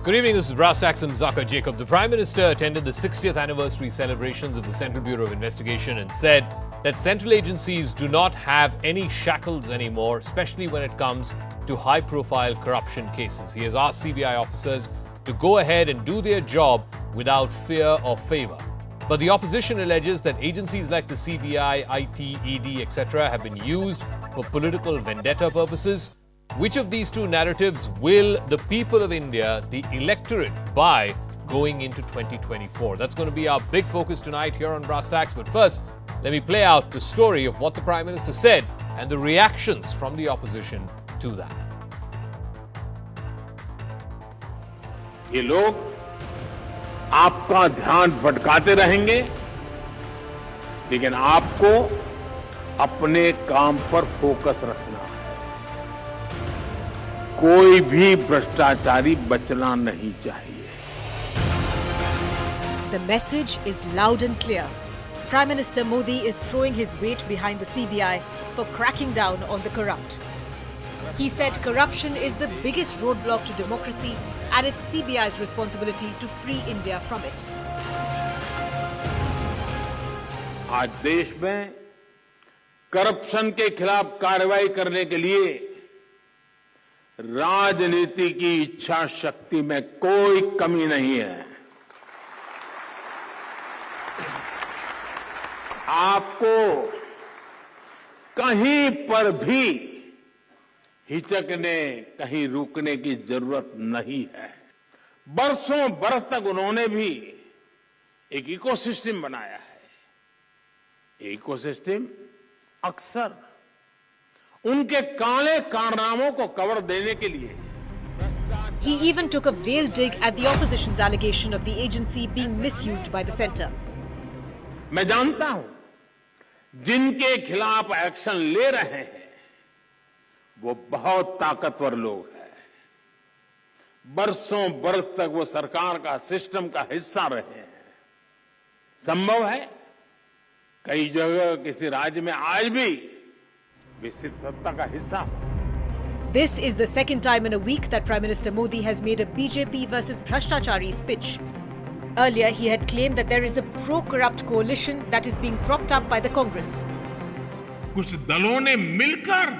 Good evening, this is Brass Tacks and Zaka Jacob. The Prime Minister attended the 60th anniversary celebrations of the Central Bureau of Investigation and said that central agencies do not have any shackles anymore, especially when it comes to high-profile corruption cases. He has asked CBI officers to go ahead and do their job without fear or favor. But the opposition alleges that agencies like the CBI, IT, ED, etc. have been used for political vendetta purposes. Which of these two narratives will the people of India, the electorate, buy going into 2024? That's going to be our big focus tonight here on Brass Tacks. But first, let me play out the story of what the Prime Minister said and the reactions from the opposition to that. ये लोग आपका ध्यान भटकाते रहेंगे, लेकिन आपको अपने काम पर फोकस रखना है। कोई भी भ्रष्टाचारी बचना नहीं चाहिए। The message is loud and clear. Prime Minister Modi is throwing his weight behind the CBI for cracking down on the corrupt. He said corruption is the biggest roadblock to democracy and it's CBI's responsibility to free India from it. आज देश में corruption के खिलाफ कार्रवाई करने के लिए राजनीति की इच्छा शक्ति में कोई कमी नहीं है। आपको कहीं पर भी हिचकने, कहीं रुकने की जरूरत नहीं है। बरसों बरस तक उन्होंने भी एक इकोसिस्टम बनाया है। इकोसिस्टम अक्सर उनके काले कारनामों को कवर देने के लिए He even took a veiled dig at the opposition's allegation of the agency being misused by the centre. मैं जानता हूं जिनके खिलाफ एक्शन ले रहे हैं वो बहुत ताकतवर लोग हैं। बरसों बरस तक वो सरकार का सिस्टम का हिस्सा रहे हैं। संभव है कई जगह किसी राज्य में आज भी विस्तृत सत्ता का हिस्सा हो। This is the second time in a week that Prime Minister Modi has made a BJP versus Bhrashtachari speech. Earlier, he had claimed that there is a pro-corrupt coalition that is being propped up by the Congress. कुछ दलों ने मिलकर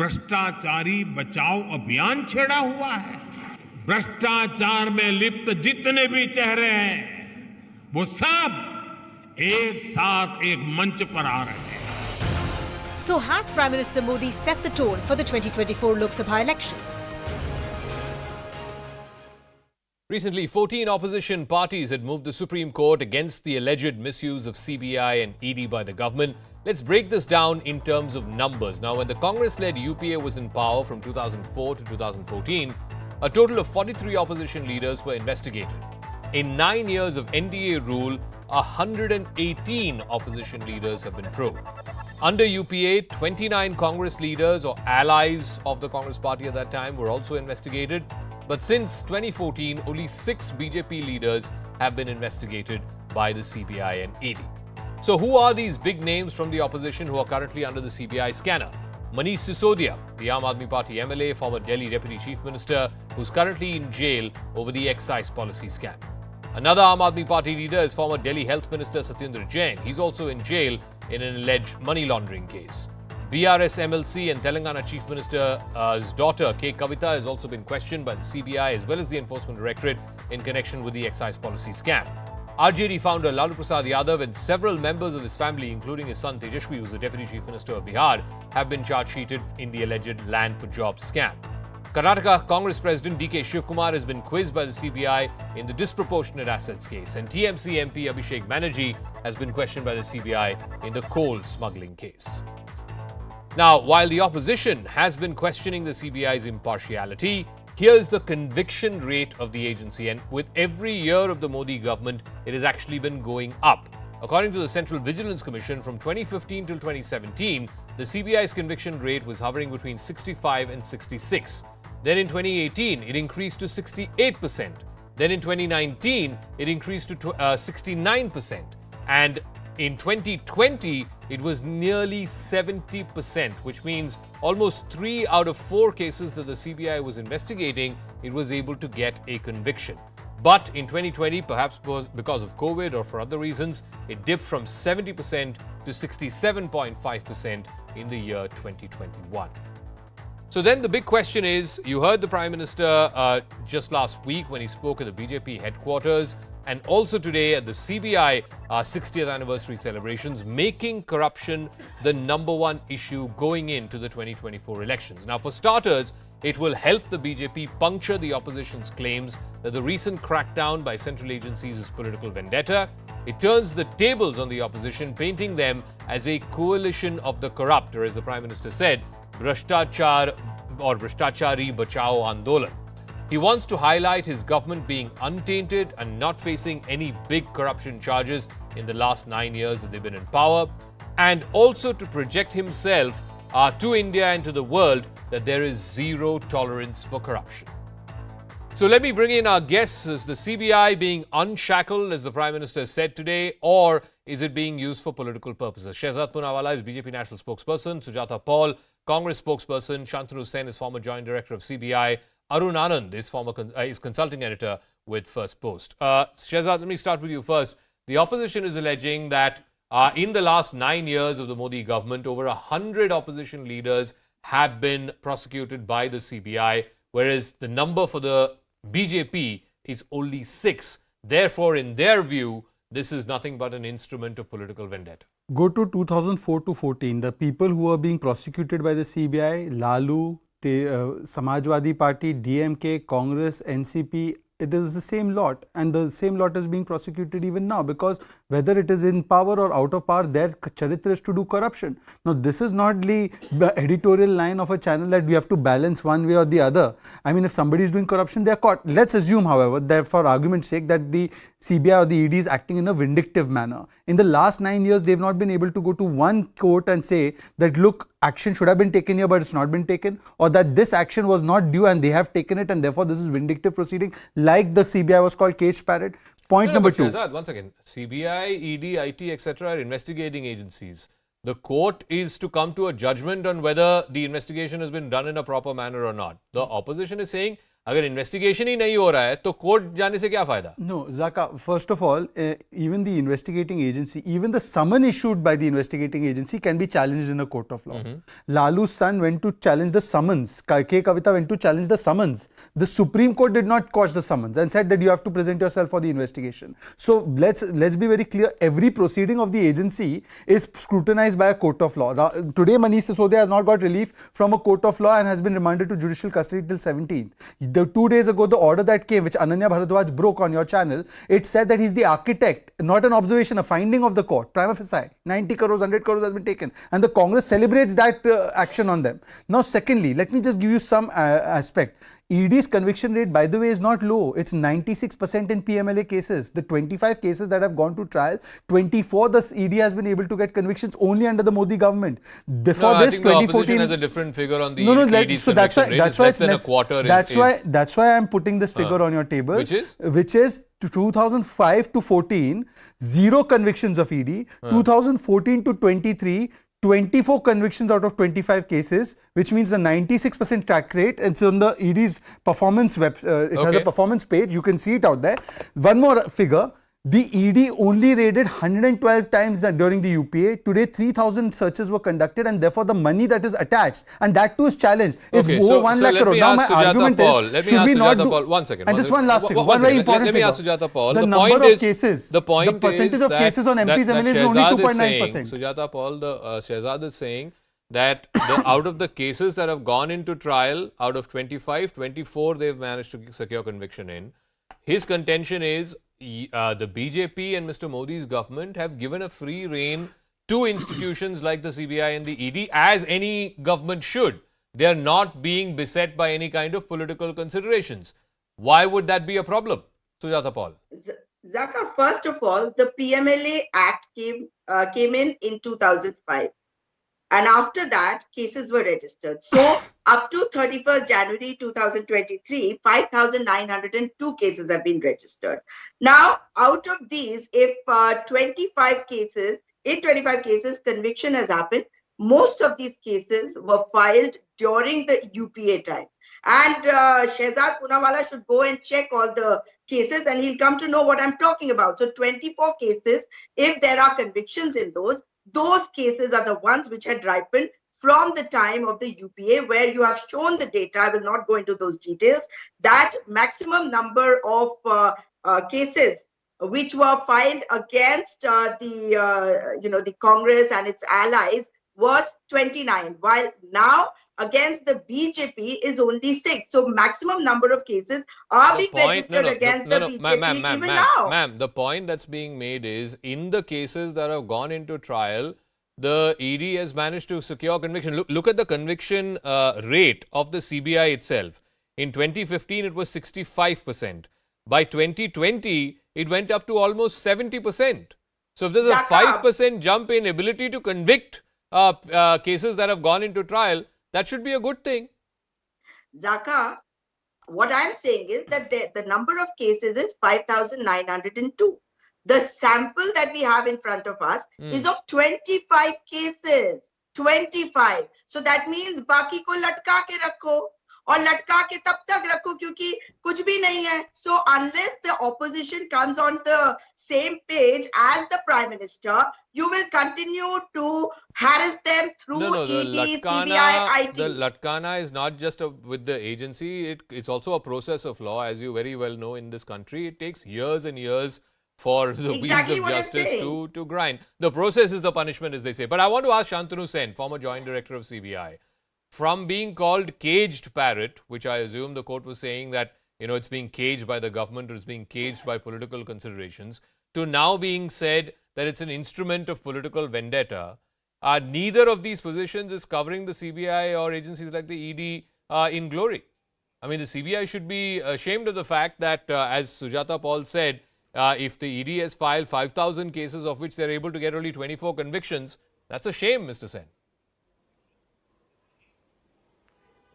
भ्रष्टाचारी बचाओ अभियान छेड़ा हुआ है। भ्रष्टाचार में लिप्त जितने भी चेहरे हैं वो सब एक साथ एक मंच पर आ रहे हैं। So has Prime Minister Modi set the tone for the 2024 Lok Sabha elections? Recently, 14 opposition parties had moved the Supreme Court against the alleged misuse of CBI and ED by the government. Let's break this down in terms of numbers. Now, when the Congress-led UPA was in power from 2004 to 2014, a total of 43 opposition leaders were investigated. In 9 years of NDA rule, 118 opposition leaders have been probed. Under UPA, 29 Congress leaders or allies of the Congress party at that time were also investigated. But since 2014, only 6 BJP leaders have been investigated by the CBI and ED. So who are these big names from the opposition who are currently under the CBI scanner? Manish Sisodia, the Aam Aadmi Party MLA, former Delhi Deputy Chief Minister, who's currently in jail over the excise policy scam. Another Aam Aadmi Party leader is former Delhi Health Minister Satyendra Jain. He's also in jail in an alleged money laundering case. BRS MLC and Telangana Chief Minister's daughter K. Kavita has also been questioned by the CBI as well as the Enforcement Directorate in connection with the excise policy scam. RJD founder Lalu Prasad Yadav and several members of his family, including his son Tejashwi, who's the Deputy Chief Minister of Bihar, have been charge-sheeted in the alleged land for jobs scam. Karnataka Congress President DK Shivkumar has been quizzed by the CBI in the disproportionate assets case, and TMC MP Abhishek Banerjee has been questioned by the CBI in the coal smuggling case. Now, while the opposition has been questioning the CBI's impartiality, here's the conviction rate of the agency, and with every year of the Modi government, it has actually been going up. According to the Central Vigilance Commission, from 2015 till 2017, the CBI's conviction rate was hovering between 65 and 66. Then in 2018, it increased to 68%. Then in 2019, it increased to 69%. And In 2020, it was nearly 70%, which means almost 3 out of 4 cases that the CBI was investigating, it was able to get a conviction. But in 2020, perhaps because of COVID or for other reasons, it dipped from 70% to 67.5% in the year 2021. So then the big question is, you heard the Prime Minister just last week when he spoke at the BJP headquarters, and also today at the CBI 60th anniversary celebrations, making corruption the #1 issue going into the 2024 elections. Now, for starters, it will help the BJP puncture the opposition's claims that the recent crackdown by central agencies is political vendetta. It turns the tables on the opposition, painting them as a coalition of the corrupt, or as the Prime Minister said, Bhrishtachar or Bhrishtachari Bachao Andolan. He wants to highlight his government being untainted and not facing any big corruption charges in the last 9 years that they've been in power, and also to project himself to India and to the world that there is zero tolerance for corruption. So let me bring in our guests. Is the CBI being unshackled, as the Prime Minister said today, or is it being used for political purposes? Shehzad Poonawala is BJP National Spokesperson, Sujata Paul, Congress Spokesperson, Shantanu Sen is former Joint Director of CBI, Arun Anand is consulting editor with First Post. Shehzad, let me start with you first. The opposition is alleging that in the last 9 years of the Modi government, over 100 opposition leaders have been prosecuted by the CBI, whereas the number for the BJP is only 6. Therefore, in their view, this is nothing but an instrument of political vendetta. Go to 2004 to 14. The people who are being prosecuted by the CBI, Lalu, Samajwadi Party, DMK, Congress, NCP, it is the same lot, and the same lot is being prosecuted even now, because whether it is in power or out of power, their charitra is to do corruption. Now, this is not the editorial line of a channel that we have to balance one way or the other. I mean, if somebody is doing corruption, they are caught. Let's assume, however, that for argument's sake, that the CBI or the ED is acting in a vindictive manner. In the last 9 years, they've not been able to go to one court and say that, look, action should have been taken here, but it's not been taken, or that this action was not due and they have taken it, and therefore this is vindictive proceeding, like the CBI was called cage parrot. Point number 2. Shehzad, once again, CBI, ED, IT, etc. are investigating agencies. The court is to come to a judgment on whether the investigation has been done in a proper manner or not. The opposition is saying, अगर investigation ही नहीं हो रहा है, तो court जाने से क्या फायदा? No, Zaka, first of all, even the investigating agency, even the summon issued by the investigating agency can be challenged in a court of law. Lalu's son went to challenge the summons. K. Kavita went to challenge the summons. The Supreme Court did not quash the summons and said that you have to present yourself for the investigation. So let's be very clear. Every proceeding of the agency is scrutinized by a court of law. Today, Manish Sisodia has not got relief from a court of law and has been remanded to judicial custody till 17th. 2 days ago, the order that came, which Ananya Bharadwaj broke on your channel, it said that he's the architect, not an observation, a finding of the court. Prima facie, 90 crores, 100 crores has been taken. And the Congress celebrates that action on them. Now, secondly, let me just give you some aspect. ED's conviction rate, by the way, is not low. It's 96% in PMLA cases. The 25 cases that have gone to trial, 24 the ED has been able to get convictions only under the Modi government. Before this, 2014 the opposition has a different figure on the ED's conviction rate. It's less than a quarter. That's why I'm putting this figure on your table. Which is 2005 to 14, 0 convictions of ED. 2014 to 23, 24 convictions out of 25 cases, which means a 96% track rate. It's on the ED's performance it has a performance page. You can see it out there. One more figure. The ED only raided 112 times during the UPA. Today, 3,000 searches were conducted, and therefore the money that is attached, and that too is challenged, is over 1 lakh crore. Now, my argument is, should we not do... One second. And just one last thing, one very important figure. Let me ask Sujata Paul. The number of cases, the percentage of cases on MPs, MLAs is only 2.9%. Sujata Paul, Shehzad is saying that out of the cases that have gone into trial, out of 25, 24 they've managed to secure conviction in. His contention is the BJP and Mr. Modi's government have given a free rein to institutions like the CBI and the ED, as any government should. They are not being beset by any kind of political considerations. Why would that be a problem? Sujata Paul. Zaka, first of all, the PMLA Act came in 2005. And after that, cases were registered. So up to 31st January 2023, 5,902 cases have been registered. Now, out of these, if 25 cases, in 25 cases, conviction has happened, most of these cases were filed during the UPA time. And Shehzad Poonawalla should go and check all the cases and he'll come to know what I'm talking about. So 24 cases, if there are convictions in those cases are the ones which had ripened from the time of the UPA, where you have shown the data. I will not go into those details. That maximum number of cases which were filed against the Congress and its allies was 29, while now against the BJP is only 6. So maximum number of cases are being registered against the BJP even now. Ma'am, the point that's being made is, in the cases that have gone into trial, the ED has managed to secure conviction. Look at the conviction rate of the CBI itself. In 2015, it was 65%. By 2020, it went up to almost 70%. So if there's a 5% jump in ability to convict cases that have gone into trial, that should be a good thing. Zaka, what I'm saying is that the number of cases is 5,902. The sample that we have in front of us is of 25 cases. 25. So that means बाकी को लटका के रखो और लटका के तब तक रखो क्योंकि कुछ भी नहीं है. So unless the opposition comes on the same page as the Prime Minister, you will continue to harass them through ED, CBI, IT. The Latkana is not just with the agency, it's also a process of law, as you very well know in this country. It takes years and years for the wheels of justice to grind. The process is the punishment, as they say. But I want to ask Shantanu Sen, former Joint Director of CBI, from being called caged parrot, which I assume the court was saying that, it's being caged by the government or it's being caged by political considerations, to now being said that it's an instrument of political vendetta. Neither of these positions is covering the CBI or agencies like the ED in glory. I mean, the CBI should be ashamed of the fact that, as Sujata Paul said, if the ED has filed 5,000 cases, of which they're able to get only 24 convictions, that's a shame, Mr. Sen.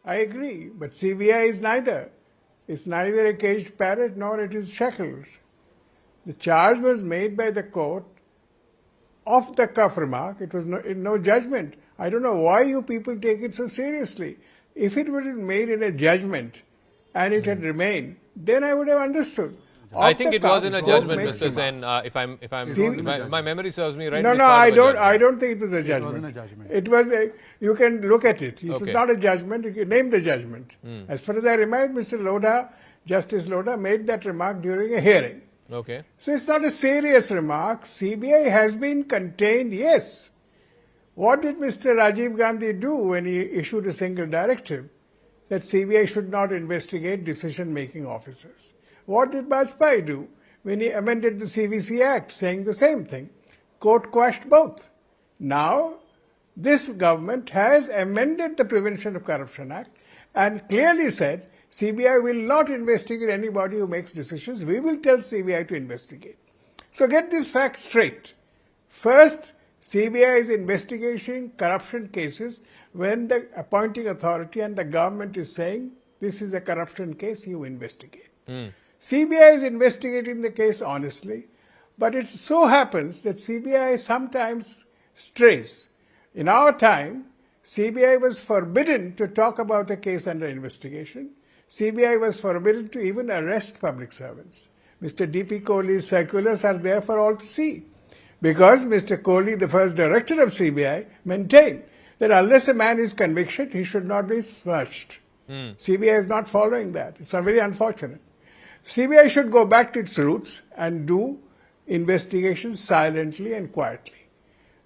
I agree, but CBI is neither. It's neither a caged parrot nor it is shekels. The charge was made by the court off the cuff remark. It was no judgment. I don't know why you people take it so seriously. If it were made in a judgment and it had remained, then I would have understood. I think it was in a judgment, Mr. Sen. If my memory serves me right. No, I don't think it was a judgment. It wasn't a judgment. It was. You can look at it. It was not a judgment. You can name the judgment. As far as I remember, Mr. Lodha, Justice Lodha, made that remark during a hearing. Okay. So it's not a serious remark. CBI has been contained. Yes. What did Mr. Rajiv Gandhi do when he issued a single directive that CBI should not investigate decision-making officers? What did Bajpayee do when he amended the CVC Act, saying the same thing? Court quashed both. Now, this government has amended the Prevention of Corruption Act and clearly said CBI will not investigate anybody who makes decisions. We will tell CBI to investigate. So get this fact straight. First, CBI is investigating corruption cases when the appointing authority and the government is saying this is a corruption case, you investigate. CBI is investigating the case honestly, but it so happens that CBI sometimes strays. In our time, CBI was forbidden to talk about a case under investigation. CBI was forbidden to even arrest public servants. Mr. D.P. Kohli's circulars are there for all to see. Because Mr. Kohli, the first director of CBI, maintained that unless a man is convicted, he should not be searched. CBI is not following that. It's very unfortunate. CBI should go back to its roots and do investigations silently and quietly.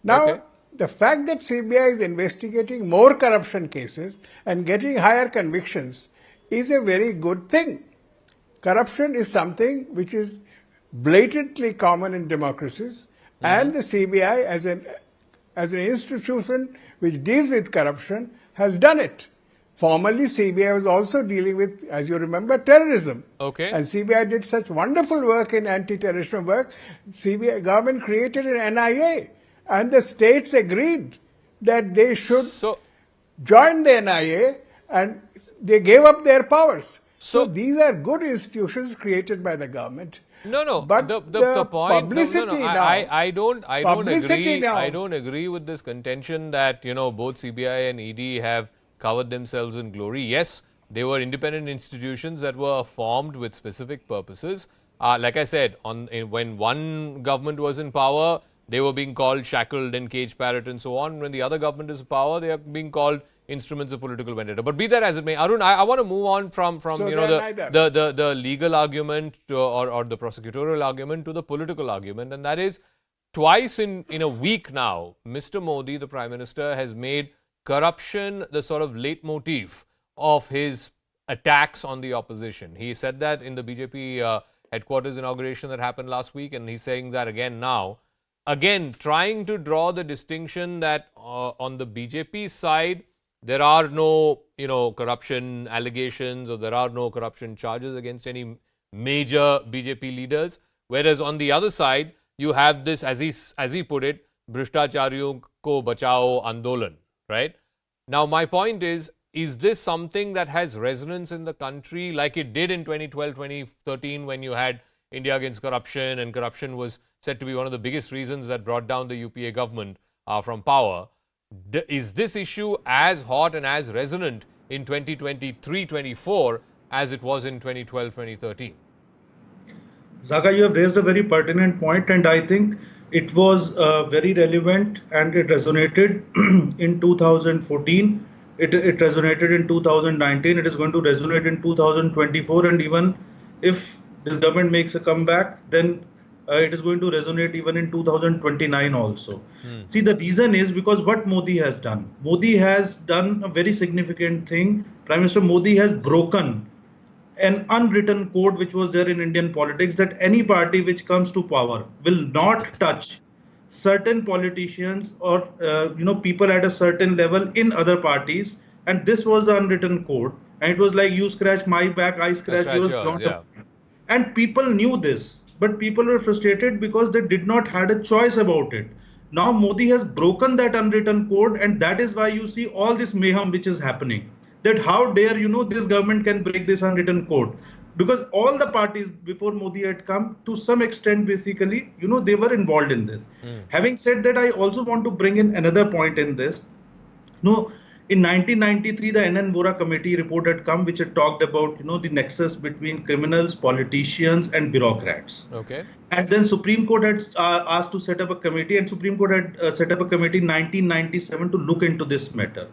Now, the fact that CBI is investigating more corruption cases and getting higher convictions is a very good thing. Corruption is something which is blatantly common in democracies, and the CBI as an institution which deals with corruption has done it. Formerly, CBI was also dealing with, as you remember, terrorism. Okay. And CBI did such wonderful work in anti-terrorism work. CBI government created an NIA, and the states agreed that they should So, join the NIA, and they gave up their powers. So So- these are good institutions created by the government. no. But the the point. publicity now. I don't Publicity agree. now. I don't agree with this contention that both CBI and ED have covered themselves in glory. Yes, they were independent institutions that were formed with specific purposes. Like I said, when one government was in power, they were being called shackled and cage parrot and so on. When the other government is in power, they are being called instruments of political vendetta. But be that as it may, Arun, I want to move on from So they are neither. the legal argument or the prosecutorial argument to the political argument, and that is twice in a week now, Mr. Modi, the Prime Minister, has made corruption the sort of leitmotif of his attacks on the opposition. He said that in the BJP headquarters inauguration that happened last week, and he's saying that again now. Again, trying to draw the distinction that on the BJP side, there are no, corruption allegations or there are no corruption charges against any major BJP leaders. Whereas on the other side, you have this, as he put it, Bhrishtacharyon ko bachao andolan, right? Now, my point is this something that has resonance in the country like it did in 2012, 2013 when you had India Against Corruption, and corruption was said to be one of the biggest reasons that brought down the UPA government from power? Is this issue as hot and as resonant in 2023-24 as it was in 2012-2013? Zaka, you have raised a very pertinent point, and I think it was very relevant and it resonated in 2014. It resonated in 2019. It is going to resonate in 2024, and even if this government makes a comeback, then it is going to resonate even in 2029 also. See, the reason is because what Modi has done. Modi has done a very significant thing. Prime Minister Modi has broken an unwritten code which was there in Indian politics, that any party which comes to power will not touch certain politicians or people at a certain level in other parties. And this was the unwritten code. And it was like, you scratch my back, I scratch yours. Yeah. And people knew this. But people were frustrated because they did not had a choice about it. Now Modi has broken that unwritten code, and that is why you see all this mayhem which is happening. That how dare this government can break this unwritten code, because all the parties before Modi had come to some extent, basically, they were involved in this. Having said that, I also want to bring in another point in this. In 1993, the NN Vora committee report had come, which had talked about, the nexus between criminals, politicians, and bureaucrats. Okay. And then Supreme Court had asked to set up a committee, and Supreme Court had set up a committee in 1997 to look into this matter.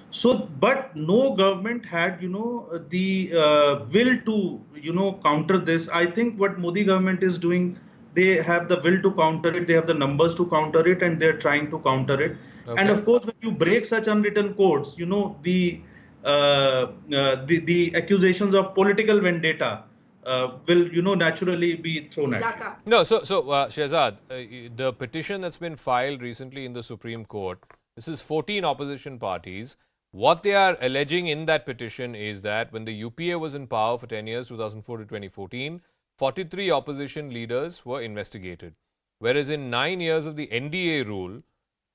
So, but no government had, the will to, counter this. I think what Modi government is doing, they have the will to counter it, they have the numbers to counter it, and they're trying to counter it. Okay. And of course, when you break such unwritten codes, the accusations of political vendetta will, naturally be thrown at you. No, so Shehzad, the petition that's been filed recently in the Supreme Court, this is 14 opposition parties. What they are alleging in that petition is that when the UPA was in power for 10 years, 2004 to 2014, 43 opposition leaders were investigated. Whereas in 9 years of the NDA rule,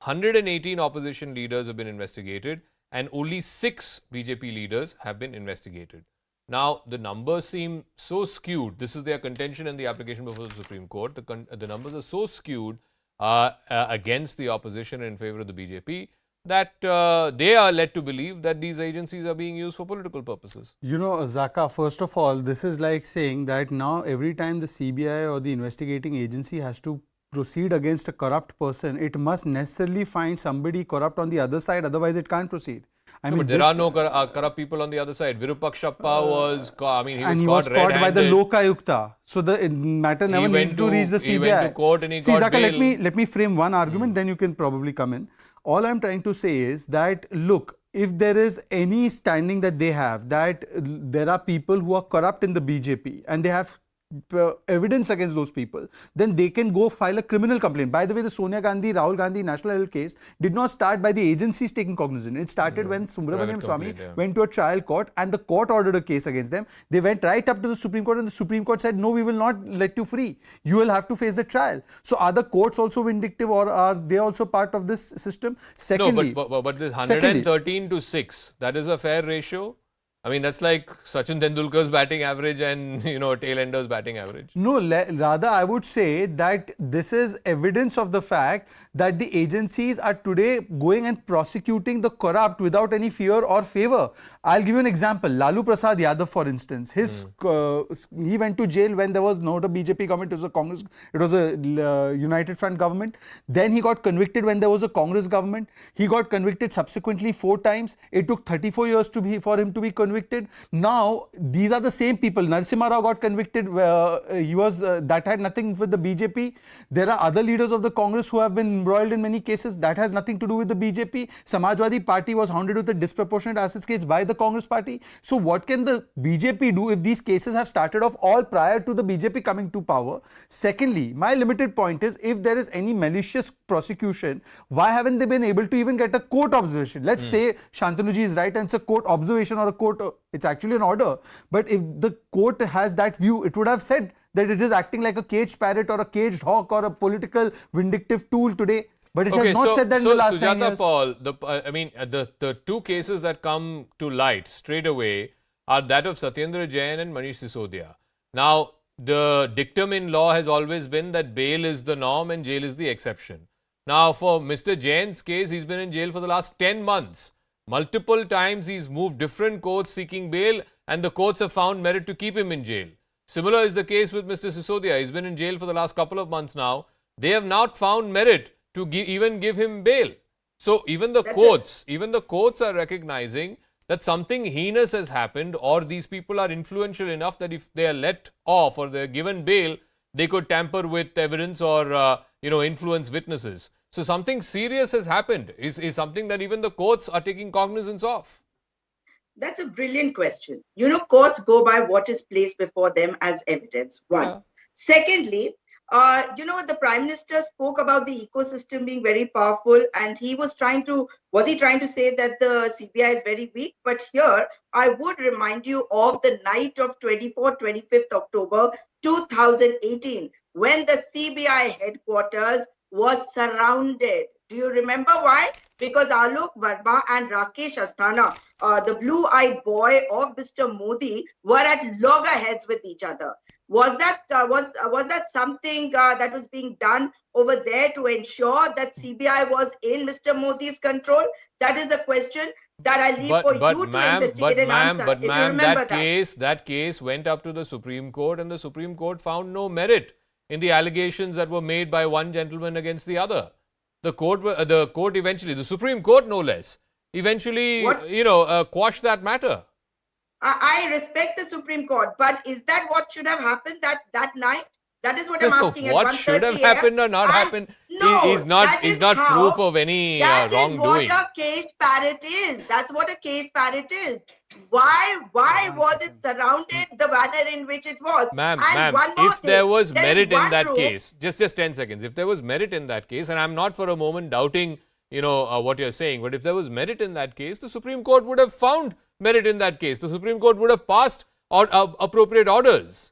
118 opposition leaders have been investigated and only 6 BJP leaders have been investigated. Now, the numbers seem so skewed. This is their contention in the application before the Supreme Court. The numbers are so skewed against the opposition in favor of the BJP that they are led to believe that these agencies are being used for political purposes. Zaka, first of all, this is like saying that now every time the CBI or the investigating agency has to proceed against a corrupt person, it must necessarily find somebody corrupt on the other side, otherwise it can't proceed. But there are no corrupt people on the other side. Virupaksappa was, he was caught by the Lokayukta. So the matter never needed to reach the CBI. He went to court and he got Zaka, bail. let me frame one argument, then you can probably come in. All I'm trying to say is that, look, if there is any standing that they have, that there are people who are corrupt in the BJP and they have evidence against those people, then they can go file a criminal complaint. By the way, the Sonia Gandhi, Rahul Gandhi national level case did not start by the agencies taking cognizance. It started when Subramaniam Swamy went to a trial court and the court ordered a case against them. They went right up to the Supreme Court and the Supreme Court said, no, we will not let you free. You will have to face the trial. So are the courts also vindictive, or are they also part of this system? Secondly, no, but this 113 to 6, that is a fair ratio. I mean, that's like Sachin Tendulkar's batting average and, tail ender's batting average. No, rather I would say that this is evidence of the fact that the agencies are today going and prosecuting the corrupt without any fear or favor. I'll give you an example. Lalu Prasad Yadav, for instance, he went to jail when there was not a BJP government, it was a Congress, it was a United Front government. Then he got convicted when there was a Congress government. He got convicted subsequently 4 times. It took 34 years for him to be convicted. Now, these are the same people. Narasimha Rao got convicted. That had nothing with the BJP. There are other leaders of the Congress who have been embroiled in many cases. That has nothing to do with the BJP. Samajwadi Party was hounded with a disproportionate assets case by the Congress Party. So what can the BJP do if these cases have started off all prior to the BJP coming to power? Secondly, my limited point is, if there is any malicious prosecution, why haven't they been able to even get a court observation? Let's say Shantanu ji is right and it's a court observation or a court, it's actually an order. But if the court has that view, it would have said that it is acting like a caged parrot or a caged hawk or a political vindictive tool today. But it has not said that in the last 9 years. Paul, the 2 cases that come to light straight away are that of Satyendra Jain and Manish Sisodia. Now, the dictum in law has always been that bail is the norm and jail is the exception. Now, for Mr. Jain's case, he's been in jail for the last 10 months. Multiple times he's moved different courts seeking bail, and the courts have found merit to keep him in jail. Similar is the case with Mr. Sisodia. He's been in jail for the last couple of months now. They have not found merit to even give him bail. So even the courts are recognizing that something heinous has happened, or these people are influential enough that if they are let off or they're given bail, they could tamper with evidence or influence witnesses. So something serious has happened, is something that even the courts are taking cognizance of. That's a brilliant question. Courts go by what is placed before them as evidence. One. Yeah. Secondly, the Prime Minister spoke about the ecosystem being very powerful, and was he trying to say that the CBI is very weak? But here, I would remind you of the night of 25th October 2018, when the CBI headquarters was surrounded. Do you remember why? Because Alok Verma and Rakesh Asthana, the blue-eyed boy of Mr. Modi, were at loggerheads with each other. Was that something that was being done over there to ensure that CBI was in Mr. Modi's control? That is a question that I leave for you to investigate and answer. But ma'am, that case went up to the Supreme Court, and the Supreme Court found no merit in the allegations that were made by one gentleman against the other. The court eventually, the Supreme Court no less, eventually, quashed that matter. I respect the Supreme Court, but is that what should have happened that night? That is what I'm asking. What should have happened or not happened is not proof of any wrongdoing. That is what a caged parrot is. That's what a caged parrot is. Why was it surrounded the manner in which it was? Ma'am, if there was merit in that case, just 10 seconds. If there was merit in that case, and I'm not for a moment doubting, what you're saying, but if there was merit in that case, the Supreme Court would have found merit in that case. The Supreme Court would have passed appropriate orders.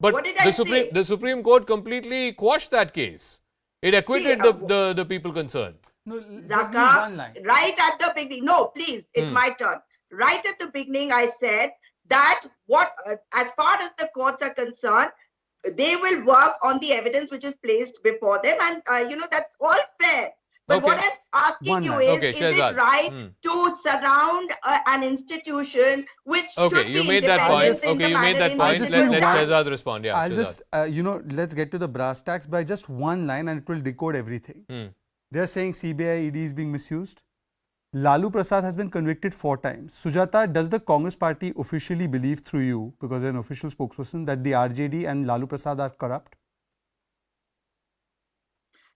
But the Supreme Court completely quashed that case. It acquitted the people concerned. No, Zaka, right at the beginning. No, please, it's my turn. Right at the beginning, I said that as far as the courts are concerned, they will work on the evidence which is placed before them, and that's all fair. But what I'm asking you is it right to surround an institution which should be independent in the manner in which it is done? Let Shehzad respond. Yeah, I'll just, let's get to the brass tacks by just one line and it will decode everything. They're saying CBI, ED is being misused. Lalu Prasad has been convicted 4 times. Sujata, does the Congress party officially believe through you, because you're an official spokesperson, that the RJD and Lalu Prasad are corrupt?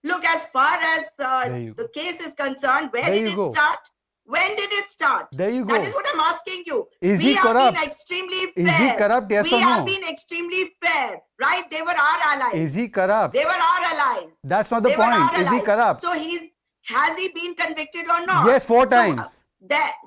Look, as far as the case is concerned, where did it start? When did it start? There you That go. is what I'm asking you. Is we he have corrupt? been extremely fair. Is he corrupt, yes we or no? have been extremely fair, right? They were our allies. Is he corrupt? They were our allies. That's not the They were point. our Is he allies. corrupt? So has he been convicted or not? Yes, 4 So, times.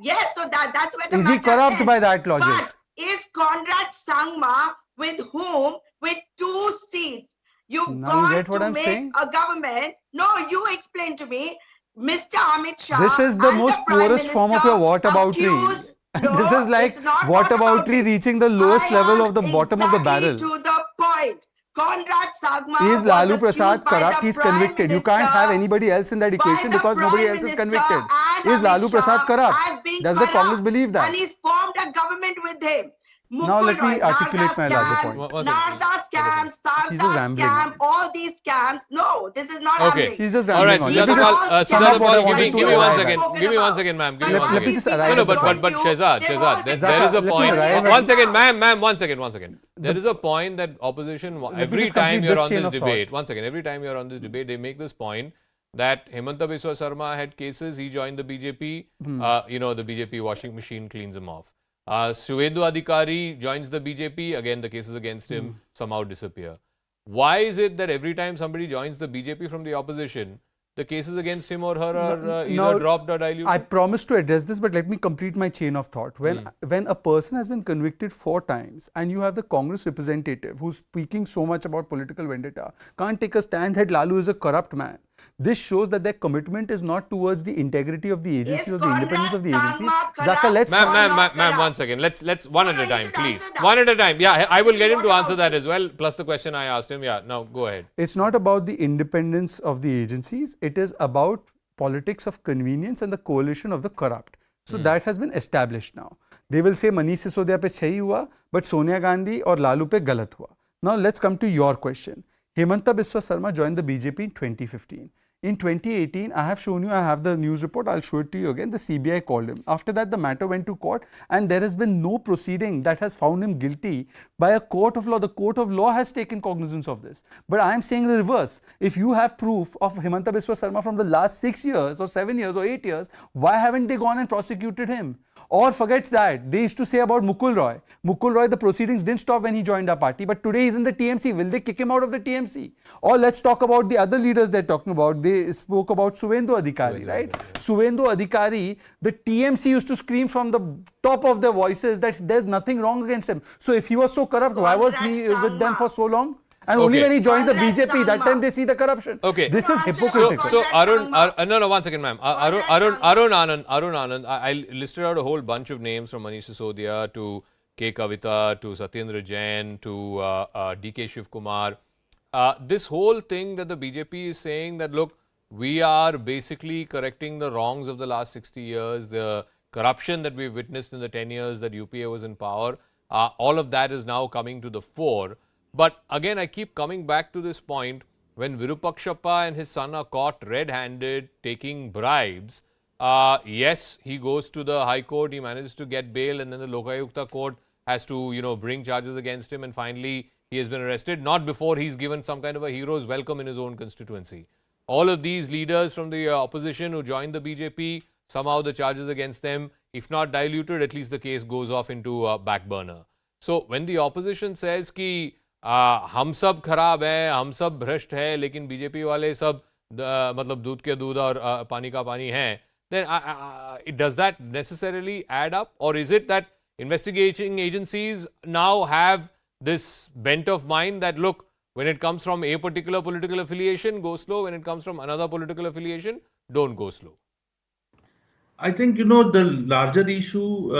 yes, so that's where the Is he matter corrupt ends. by that logic? But is Conrad Sangma with whom, with 2 seats, you've Now you got get what to I'm make saying? a government? No, you explain to me. Mr. Amit Shah. This is the and most Prime poorest form of your Minister whataboutery. accused- No, This is like it's not whataboutery reaching the lowest I level am of the bottom of the barrel. exactly to the point. Conrad Sagma Is was Lalu accused Prasad by corrupt? the He's Prime convicted. You can't Minister, have anybody else in that by equation the because nobody Prime else is Minister convicted. and Is Amit Lalu Prasad Shah corrupt? as being Does the Congress corrupt. believe that? And he's formed a government with him. Now let me Roy, articulate Narda my larger scam, point. One second, Narda scam, She's Sarda just rambling. scam, all these scams. No, this is not Okay. happening. She's just All right, rambling on. Sujata Let me Paul, just Sujata sum up what I Paul, wanted give to me one arrive second. at. Give me 1 second, ma'am. Give me But 1 let me second. just all arrive No, no, at the but point. Shehzad, They've Shehzad, all there been is a let me point. arrive at- One second, ma'am, 1 second, 1 second. There is a point that opposition, me every just time complete you're this on chain this of debate, 1 second, every time you're on this debate, they make this point that Hemanta Biswa Sarma had cases, he joined the BJP, the BJP washing machine cleans him off. Suvendu Adhikari joins the BJP, again the cases against him somehow disappear. Why is it that every time somebody joins the BJP from the opposition, the cases against him or her are Now, either dropped or diluted? I promise to address this, but let me complete my chain of thought. When a person has been convicted 4 times and you have the Congress representative who's speaking so much about political vendetta, can't take a stand that Lalu is a corrupt man. This shows that their commitment is not towards the integrity of the agencies Is or the independence of the Conrad agencies. Sangma Zaka, corrupt? let's Ma'am, 1 corrupt. second. Let's one No, at no, a you time, should please. answer that. One at a time. Yeah, I will get him to What answer about that as well, plus the question I asked him. Yeah, now go ahead. It's not about the independence of the agencies. It is about politics of convenience and the coalition of the corrupt. So that has been established now. They will say Manish Sisodia pe sahi hua, but Sonia Gandhi or Lalu pe galat hua. Now let's come to your question. Hemanta Biswa Sarma joined the BJP in 2015. In 2018, I have shown you, I have the news report, I'll show it to you again. The CBI called him. After that, the matter went to court and there has been no proceeding that has found him guilty by a court of law. The court of law has taken cognizance of this. But I am saying the reverse. If you have proof of Hemanta Biswa Sarma from the last 6 years or 7 years or 8 years, why haven't they gone and prosecuted him? Or forget that, they used to say about Mukul Roy. Mukul Roy, the proceedings didn't stop when he joined our party, but today he's in the TMC. Will they kick him out of the TMC? Or let's talk about the other leaders they're talking about. They spoke about Suvendu Adhikari, right? Suvendu Adhikari, the TMC used to scream from the top of their voices that there's nothing wrong against him. So if he was so corrupt, why was he with them for so long? And only Okay. when he joins the Conrad BJP, that Sangma. time they see the corruption. Okay. This is So- hypocritical. So Conrad Sangma. no, 1 second, ma'am. Arun Anand, I listed out a whole bunch of names from Manish Sisodia to K. Kavita to Satyendra Jain to DK Shiv Kumar. This whole thing that the BJP is saying that, look, we are basically correcting the wrongs of the last 60 years, the corruption that we've witnessed in the 10 years that UPA was in power, all of that is now coming to the fore. But again, I keep coming back to this point. When Virupakshappa and his son are caught red-handed taking bribes, yes, he goes to the High Court, he manages to get bail, and then the Lokayukta court has to, bring charges against him, and finally he has been arrested, not before he's given some kind of a hero's welcome in his own constituency. All of these leaders from the opposition who joined the BJP, somehow the charges against them, if not diluted, at least the case goes off into a back burner. So when the opposition says कि हम सब खराब हैं, हम सब भ्रष्ट हैं, लेकिन बीजेपी वाले सब मतलब दूध के दूध और पानी का पानी हैं, then does that necessarily add up? Or is it that investigating agencies now have this bent of mind that, look, when it comes from a particular political affiliation, go slow. When it comes from another political affiliation, don't go slow. I think, the larger issue,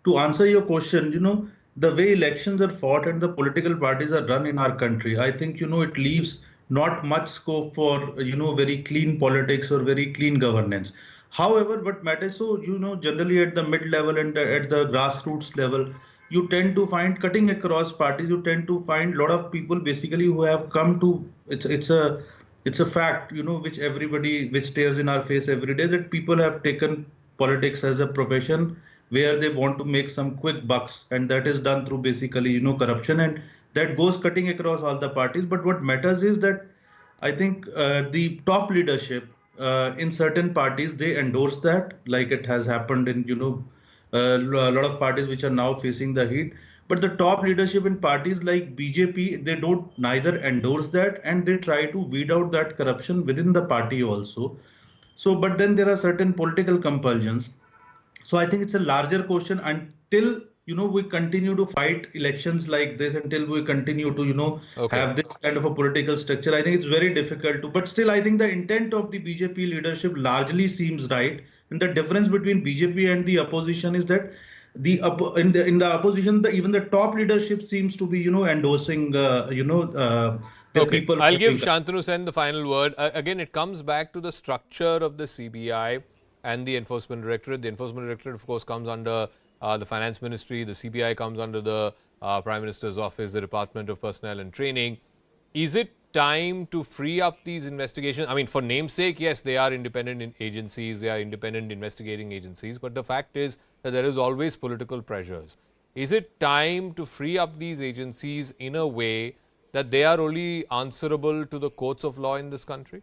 to answer your question, the way elections are fought and the political parties are run in our country, I think, it leaves not much scope for, very clean politics or very clean governance. However, what matters, so, generally at the mid-level and at the grassroots level, you tend to find cutting across parties, you tend to find a lot of people basically who have come to, it's a fact, which stares in our face every day, that people have taken politics as a profession where they want to make some quick bucks, and that is done through basically, corruption, and that goes cutting across all the parties. But what matters is that I think the top leadership in certain parties they endorse that, like it has happened in a lot of parties which are now facing the heat. But the top leadership in parties like BJP, they don't neither endorse that, and they try to weed out that corruption within the party also. So, but then there are certain political compulsions. So I think it's a larger question until we continue to fight elections like this, until we continue to have this kind of a political structure. I think it's very difficult to. But still, I think the intent of the BJP leadership largely seems right. And the difference between BJP and the opposition is that in the opposition, even the top leadership seems to be endorsing the people. I'll give Shantanu Sen the final word. Again, it comes back to the structure of the CBI and the Enforcement Directorate. The Enforcement Directorate, of course, comes under the Finance Ministry. The CBI comes under the Prime Minister's Office, the Department of Personnel and Training. Is it time to free up these investigations? I mean, for namesake, yes, they are independent agencies, they are independent investigating agencies, but the fact is that there is always political pressures. Is it time to free up these agencies in a way that they are only answerable to the courts of law in this country?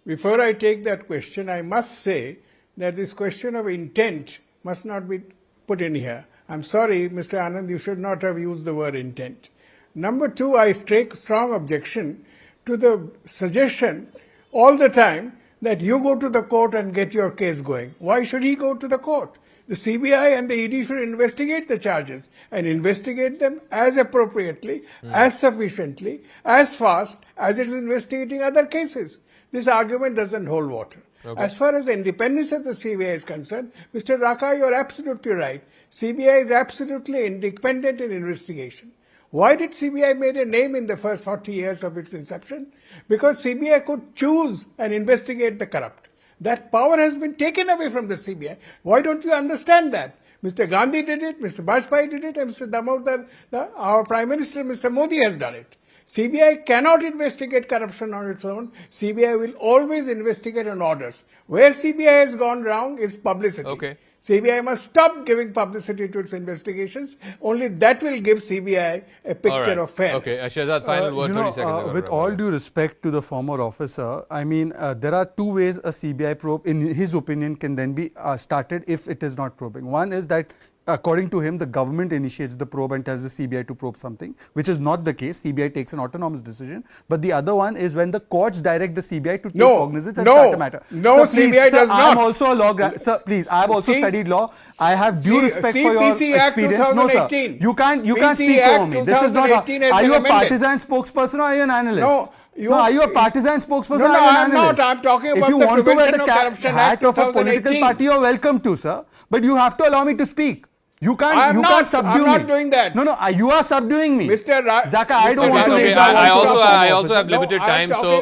Before I take that question, I must say that this question of intent must not be put in here. I'm sorry, Mr. Anand, you should not have used the word intent. Number two, I take strong objection to the suggestion all the time that you go to the court and get your case going. Why should he go to the court? The CBI and the ED should investigate the charges and investigate them as appropriately, as sufficiently, as fast as it is investigating other cases. This argument doesn't hold water. Okay. As far as the independence of the CBI is concerned, Mr. Raka, you are absolutely right. CBI is absolutely independent in investigation. Why did CBI made a name in the first 40 years of its inception? Because CBI could choose and investigate the corrupt. That power has been taken away from the CBI. Why don't you understand that? Mr. Gandhi did it, Mr. Bajpayee did it, and Mr. Damodar, our Prime Minister, Mr. Modi has done it. CBI cannot investigate corruption on its own. CBI will always investigate on orders. Where CBI has gone wrong is publicity. Okay. CBI must stop giving publicity to its investigations. Only that will give CBI a picture of fairness. Okay, Shehzad, final word, 30 seconds. With all due respect to the former officer, I mean, there are two ways a CBI probe, in his opinion, can then be started if it is not probing. One is that, according to him, the government initiates the probe and tells the CBI to probe something, which is not the case. CBI takes an autonomous decision. But the other one is when the courts direct the CBI to take cognizance and start a matter. No, sir, please, CBI does not. I am also a law sir, please, I have also studied law. I have due respect for your experience. No, sir. You can't speak over me. This is not. Are you a partisan spokesperson or are you an analyst? No, are you a partisan spokesperson? No, I'm not. I'm talking about the Prevention of Corruption Act 2018. If you want to wear the hat of a political party, you're welcome to, sir. But you have to allow me to speak. You can't subdue me. I'm not doing that. No, you are subduing me. Mr. Zaka, I don't want to okay, raise I also have limited time. So,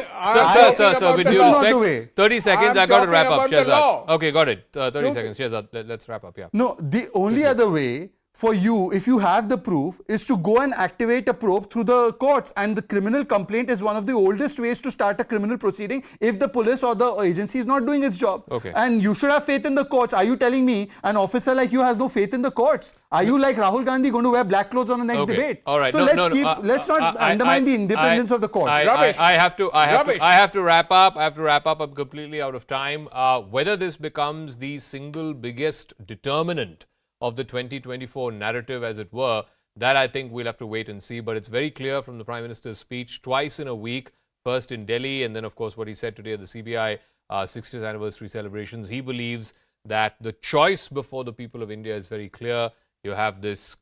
sir, with due respect, 30 seconds, I got to wrap up, Shehzad. Okay, got it. 30 seconds, Shehzad, let's wrap up, yeah. No, the only other way for you, if you have the proof, is to go and activate a probe through the courts. And the criminal complaint is one of the oldest ways to start a criminal proceeding if the police or the agency is not doing its job. Okay. And you should have faith in the courts. Are you telling me an officer like you has no faith in the courts? Are you like Rahul Gandhi going to wear black clothes on the next debate? All right. So let's not undermine the independence of the court. I have to wrap up. I'm completely out of time. Whether this becomes the single biggest determinant of the 2024 narrative, as it were, that I think we'll have to wait and see. But it's very clear from the Prime Minister's speech twice in a week, first in Delhi and then, of course, what he said today at the CBI 60th anniversary celebrations. He believes that the choice before the people of India is very clear. You have this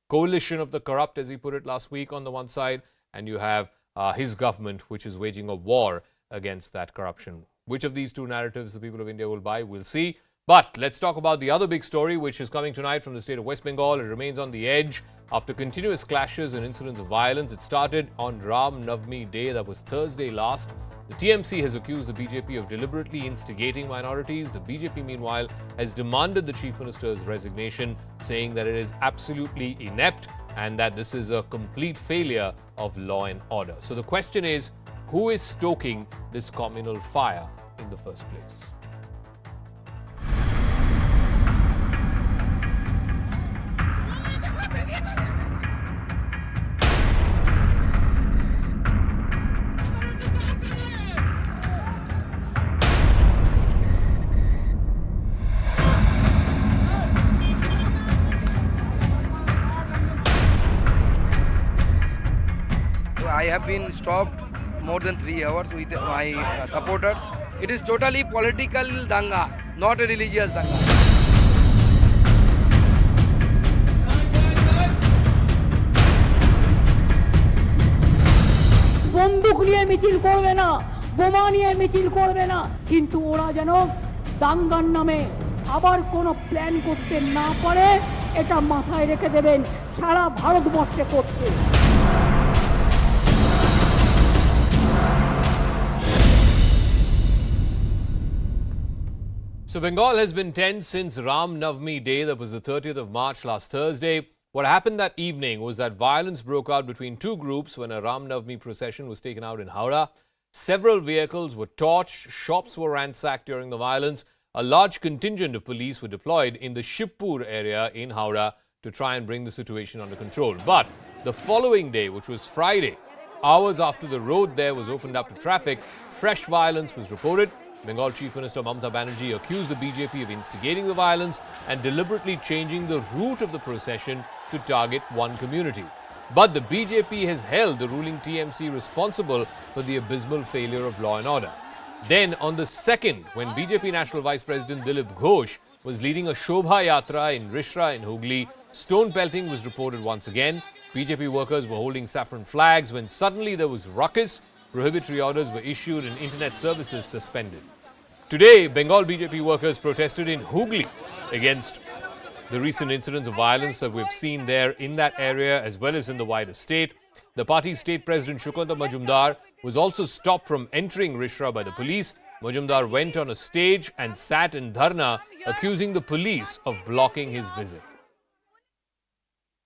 coalition of the corrupt, as he put it last week, on the one side, and you have his government, which is waging a war against that corruption. Which of these two narratives the people of India will buy, we'll see. But let's talk about the other big story, which is coming tonight from the state of West Bengal. It remains on the edge after continuous clashes and incidents of violence. It started on Ram Navami Day, that was Thursday last. The TMC has accused the BJP of deliberately instigating minorities. The BJP, meanwhile, has demanded the Chief Minister's resignation, saying that it is absolutely inept and that this is a complete failure of law and order. So the question is, who is stoking this communal fire in the first place? have been stopped more than 3 hours with my supporters. It is totally political danga, not a religious danga. বন্দুক নিয়ে মিছিল করবে না, বোমা নিয়ে মিছিল করবে না, কিন্তু ওরা যেন দাঙ্গার নামে আবার কোনো প্ল্যান করতে না পারে এটা মাথায় রেখে দেবেন। সারা ভারতবর্ষে করছে। So Bengal has been tense since Ram Navami Day, that was the 30th of March last Thursday. What happened that evening was that violence broke out between two groups when a Ram Navami procession was taken out in Howrah. Several vehicles were torched, shops were ransacked during the violence. A large contingent of police were deployed in the Shibpur area in Howrah to try and bring the situation under control. But the following day, which was Friday, hours after the road there was opened up to traffic, fresh violence was reported. Bengal Chief Minister Mamata Banerjee accused the BJP of instigating the violence and deliberately changing the route of the procession to target one community. But the BJP has held the ruling TMC responsible for the abysmal failure of law and order. Then, on the 2nd, when BJP National Vice President Dilip Ghosh was leading a Shobha Yatra in Rishra in Hooghly, stone pelting was reported once again. BJP workers were holding saffron flags when suddenly there was ruckus. Prohibitory orders were issued and internet services suspended. Today, Bengal BJP workers protested in Hooghly against the recent incidents of violence that we've seen there in that area as well as in the wider state. The party's state president Shukanta Majumdar was also stopped from entering Rishra by the police. Majumdar went on a stage and sat in dharna, accusing the police of blocking his visit.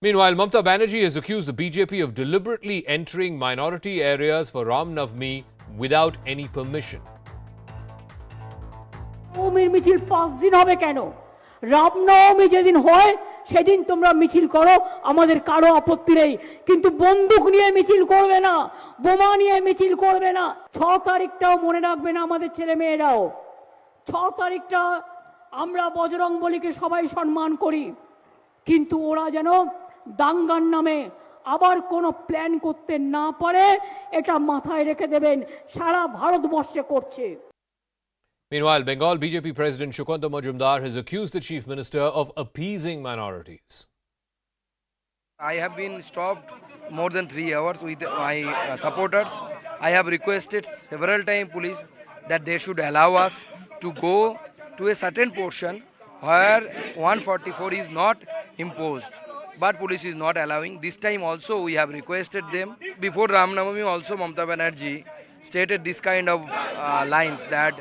Meanwhile, Mamata Banerjee has accused the BJP of deliberately entering minority areas for Ram Navami without any permission. মিছিল 5 দিন হবে কেন? রামনবমী যেদিন হয় সেদিন তোমরা মিছিল করো, আমাদের কারো আপত্তি নেই, কিন্তু বন্দুক নিয়ে মিছিল করবে না, বোমা নিয়ে মিছিল করবে না। 6 তারিখটাও মনে রাখবেন আমাদের ছেলে মেয়েরাও। 6 তারিখটা আমরা বজরংবলীকে সবাই সম্মান করি, কিন্তু ওরা যেন দাঙ্গার নামে আবার কোনো প্ল্যান করতে না পারে এটা মাথায় রেখে দেবেন। সারা ভারতবর্ষে করছে। Meanwhile, Bengal BJP President Shukanta Majumdar has accused the Chief Minister of appeasing minorities. I have been stopped more than 3 hours with my supporters. I have requested several times police that they should allow us to go to a certain portion where 144 is not imposed. But police is not allowing. This time also we have requested them. Before Ram Navami also Mamata Banerjee stated this kind of lines that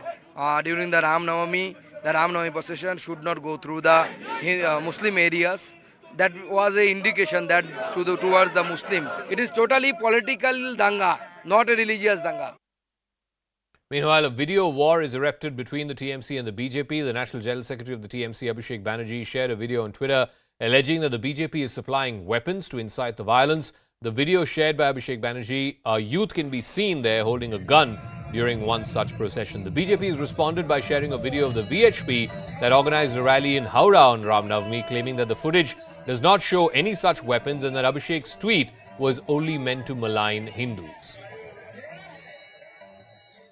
during the Ram Navami procession should not go through the Muslim areas. That was an indication that towards the Muslim. It is totally political danga, not a religious danga. Meanwhile, a video war is erupted between the TMC and the BJP. The National General Secretary of the TMC, Abhishek Banerjee, shared a video on Twitter alleging that the BJP is supplying weapons to incite the violence. The video shared by Abhishek Banerjee, a youth can be seen there holding a gun during one such procession. The BJP has responded by sharing a video of the VHP that organized a rally in Howrah on Ram Navami, claiming that the footage does not show any such weapons and that Abhishek's tweet was only meant to malign Hindus.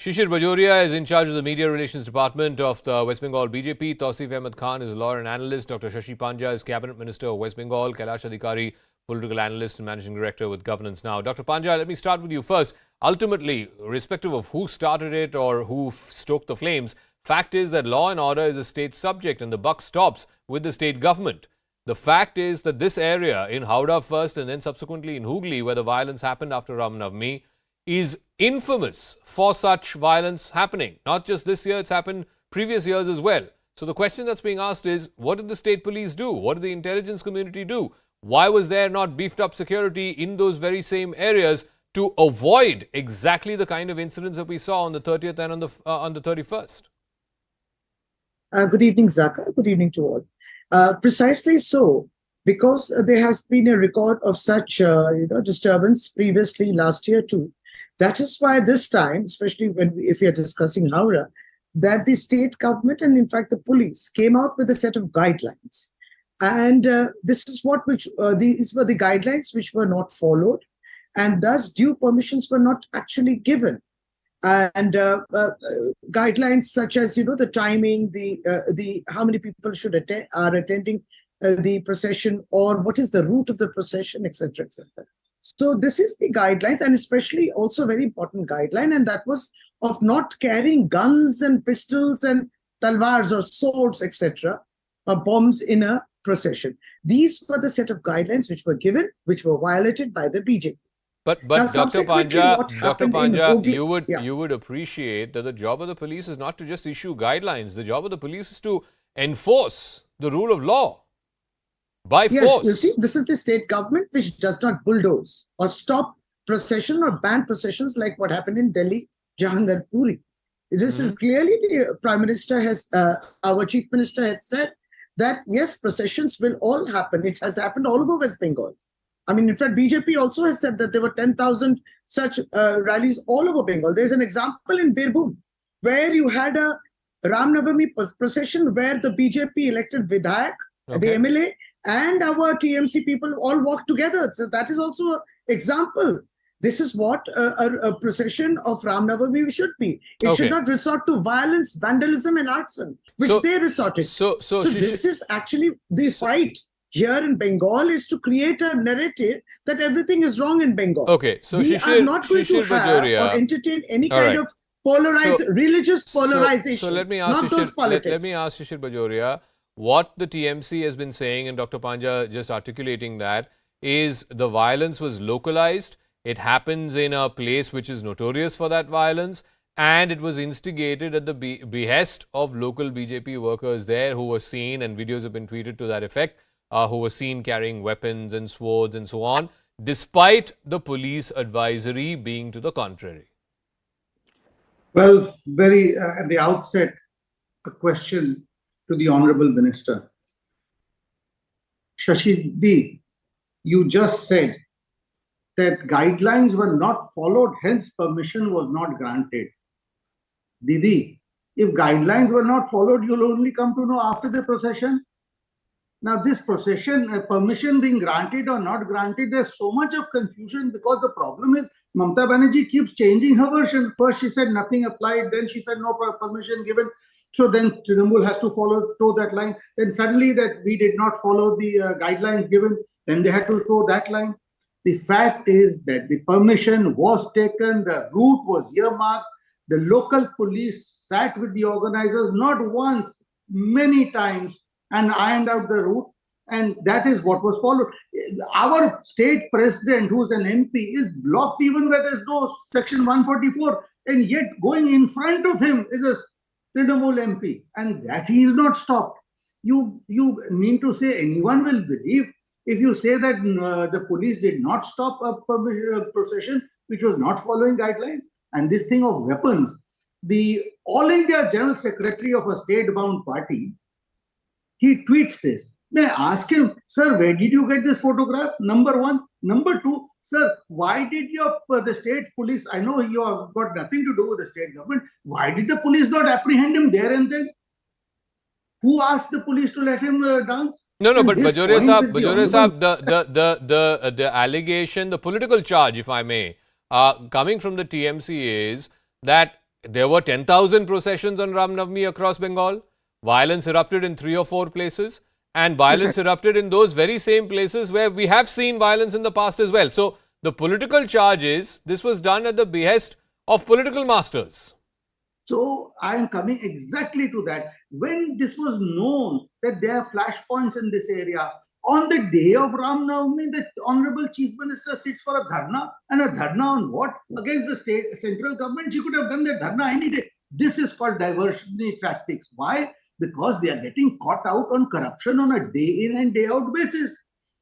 Shishir Bajoria is in charge of the Media Relations Department of the West Bengal BJP. Tausif Ahmed Khan is a lawyer and analyst. Dr. Shashi Panja is Cabinet Minister of West Bengal. Kailash Adhikari, political analyst and managing director with Governance Now. Dr. Panja, let me start with you first. Ultimately, irrespective of who started it or who stoked the flames, fact is that law and order is a state subject and the buck stops with the state government. The fact is that this area in Howrah first and then subsequently in Hooghly, where the violence happened after Ram Navami, is infamous for such violence happening. Not just this year, it's happened previous years as well. So the question that's being asked is, what did the state police do? What did the intelligence community do? Why was there not beefed up security in those very same areas to avoid exactly the kind of incidents that we saw on the 30th and on the 31st? Good evening, Zaka. Good evening to all. Precisely so, because there has been a record of such disturbance previously last year too. That is why this time, especially if we are discussing Howrah, that the state government and in fact the police came out with a set of guidelines. And these were the guidelines which were not followed. and thus due permissions were not actually given. And guidelines such as the timing, the how many people should are attending the procession, or what is the route of the procession, etc., etc. So this is the guidelines, and especially also very important guideline, and that was of not carrying guns and pistols and talwars or swords, etc., or bombs in a procession. These were the set of guidelines which were given, which were violated by the BJP. But Now, Dr. Panja, yeah. you would appreciate that the job of the police is not to just issue guidelines. The job of the police is to enforce the rule of law by Yes, force. you see, this is the state government which does not bulldoze or stop procession or ban processions like what happened in Delhi, Jahangir Puri. It is clearly the Prime Minister has, our Chief Minister had said that yes, processions will all happen. It has happened all over West Bengal. I mean, in fact, BJP also has said that there were 10,000 such rallies all over Bengal. There's an example in Birbhum where you had a Ram Navami procession where the BJP elected Vidhayak, the MLA, and our TMC people all walked together. So that is also an example. This is what a procession of Ram Navami should be. It should not resort to violence, vandalism, and arson, which they resorted. So this is actually the fight here in Bengal, is to create a narrative that everything is wrong in Bengal. So we are not going to have or entertain any kind of polarized religious polarization. So let me ask let me ask Shishir Bajoria, what the TMC has been saying, and Dr. Panja just articulating that, is the violence was localized. It happens in a place which is notorious for that violence, and it was instigated at the behest of local BJP workers there who were seen, and videos have been tweeted to that effect, who were seen carrying weapons and swords and so on, despite the police advisory being to the contrary. Well, very at the outset, a question to the Honorable Minister. Shashi, you just said that guidelines were not followed, hence permission was not granted. Didi, if guidelines were not followed, you'll only come to know after the procession. Now, this procession, permission being granted or not granted, there's so much of confusion because the problem is Mamata Banerjee keeps changing her version. First, she said nothing applied. Then she said no permission given. So then Trinamool has to toe that line. Then suddenly that we did not follow the guidelines given. Then they had to toe that line. The fact is that the permission was taken. The route was earmarked. The local police sat with the organizers not once, many times, and ironed out the route, and that is what was followed. Our state president, who's an MP, is blocked even where there's no section 144, and yet going in front of him is a Trinamool MP, and that he is not stopped. You mean to say anyone will believe if you say that the police did not stop a procession which was not following guidelines? And this thing of weapons, the All India General Secretary of a state-bound party, he tweets this. May I ask him, sir, where did you get this photograph? Number one. Number two, sir, why did the state police, I know you have got nothing to do with the state government, why did the police not apprehend him there and then? Who asked the police to let him dance? No, but Bajoria Sahab, the allegation, the political charge, if I may, coming from the TMC is that there were 10,000 processions on Ram Navami across Bengal. Violence erupted in 3 or 4 places, and violence erupted in those very same places where we have seen violence in the past as well. So the political charge is this was done at the behest of political masters. So I am coming exactly to that. When this was known that there are flashpoints in this area, on the day of Ram Navami, the Honorable Chief Minister sits for a dharna, and a dharna on what? Against the central government. She could have done the dharna any day. This is called diversionary tactics. Why? Because they are getting caught out on corruption on a day in and day out basis.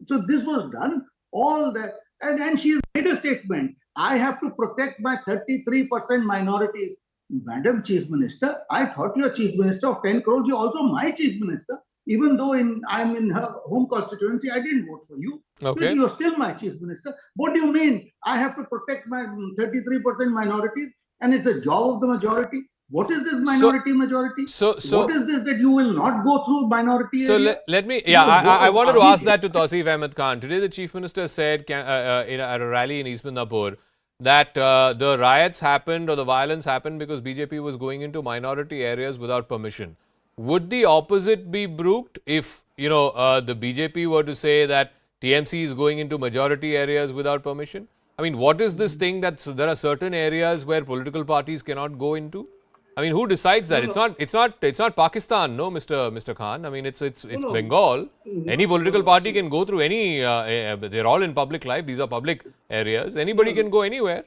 So this was done, all that. And she made a statement. I have to protect my 33% minorities. Madam Chief Minister, I thought you're Chief Minister of 10 crores. You're also my Chief Minister. Even though I'm in her home constituency, I didn't vote for you. Okay. You're still my Chief Minister. What do you mean? I have to protect my 33% minorities and it's the job of the majority. What is this minority majority? So what is this that you will not go through minority so area? let me, yeah, I wanted to ask that to Tausif Ahmed Khan. Today the Chief Minister said at a rally in East Midnapur that the riots happened or the violence happened because BJP was going into minority areas without permission. Would the opposite be brooked if, the BJP were to say that TMC is going into majority areas without permission? I mean, what is this thing that there are certain areas where political parties cannot go into? I mean, who decides that? It's not Pakistan, no, Mr. Khan. I mean, it's Bengal. Any political party can go through any. They're all in public life. These are public areas. Anybody can go anywhere.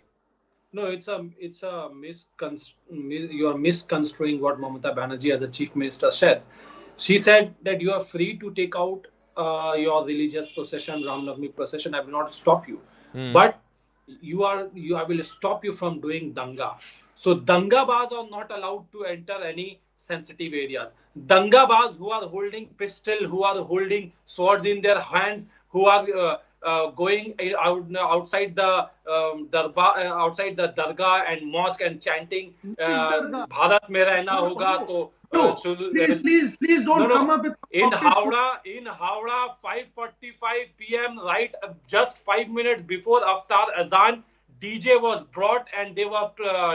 No, you are misconstruing what Mamata Banerjee as a chief minister said. She said that you are free to take out your religious procession, Ram Navami procession. I will not stop you, but I will stop you from doing danga. So danga baz are not allowed to enter any sensitive areas. Danga baz who are holding pistol, who are holding swords in their hands, who are going outside the dargah and mosque and chanting Bharat mein rehna hoga to please don't come up with in Howrah 5:45 p.m. right just 5 minutes before Aftar Azan, DJ was brought and they were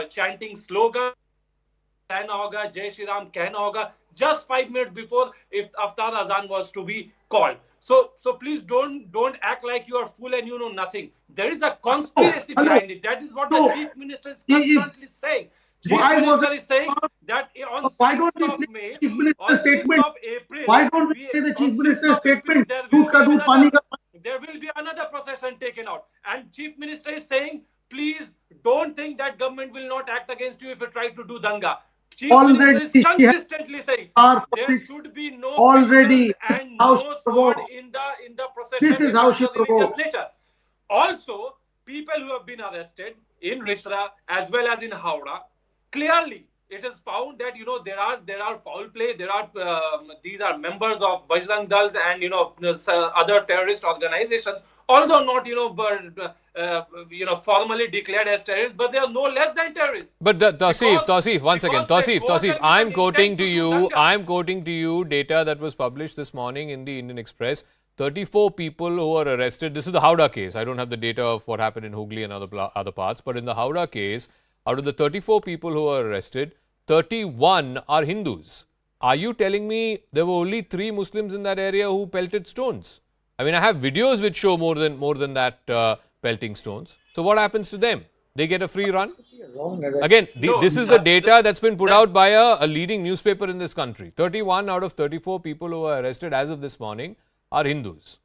chanting slogan Kehna hoga, Jai Shri Ram Kehna hoga, just 5 minutes before if Aftar Azan was to be called. So please don't act like you are full and you know nothing. There is a conspiracy behind it. That is what the Chief Minister is constantly saying. Chief Minister is saying that on 6th of May, on 6th of April, why don't we say the Chief Minister's statement? There will be another procession taken out. And Chief Minister is saying, please don't think that government will not act against you if you try to do danga. Chief Minister is consistently saying there should be no already and no sword in the procession. This is how she religious nature. Also, people who have been arrested in Risra as well as in Howrah, clearly it is found that there are foul play. There are these are members of Bajrang Dals and other terrorist organizations, although not formally declared as terrorists, but they are no less than terrorists. But Tausif, once again, Tausif, I'm quoting to you data that was published this morning in the Indian Express. 34 people who were arrested. This is the Howrah case. I don't have the data of what happened in Hooghly and other parts, but in the Howrah case, out of the 34 people who were arrested, 31 are Hindus. Are you telling me there were only 3 Muslims in that area who pelted stones? I mean, I have videos which show more than that pelting stones. So what happens to them? They get a free run? Again, this is the data that's been put out by a leading newspaper in this country. 31 out of 34 people who were arrested as of this morning are Hindus.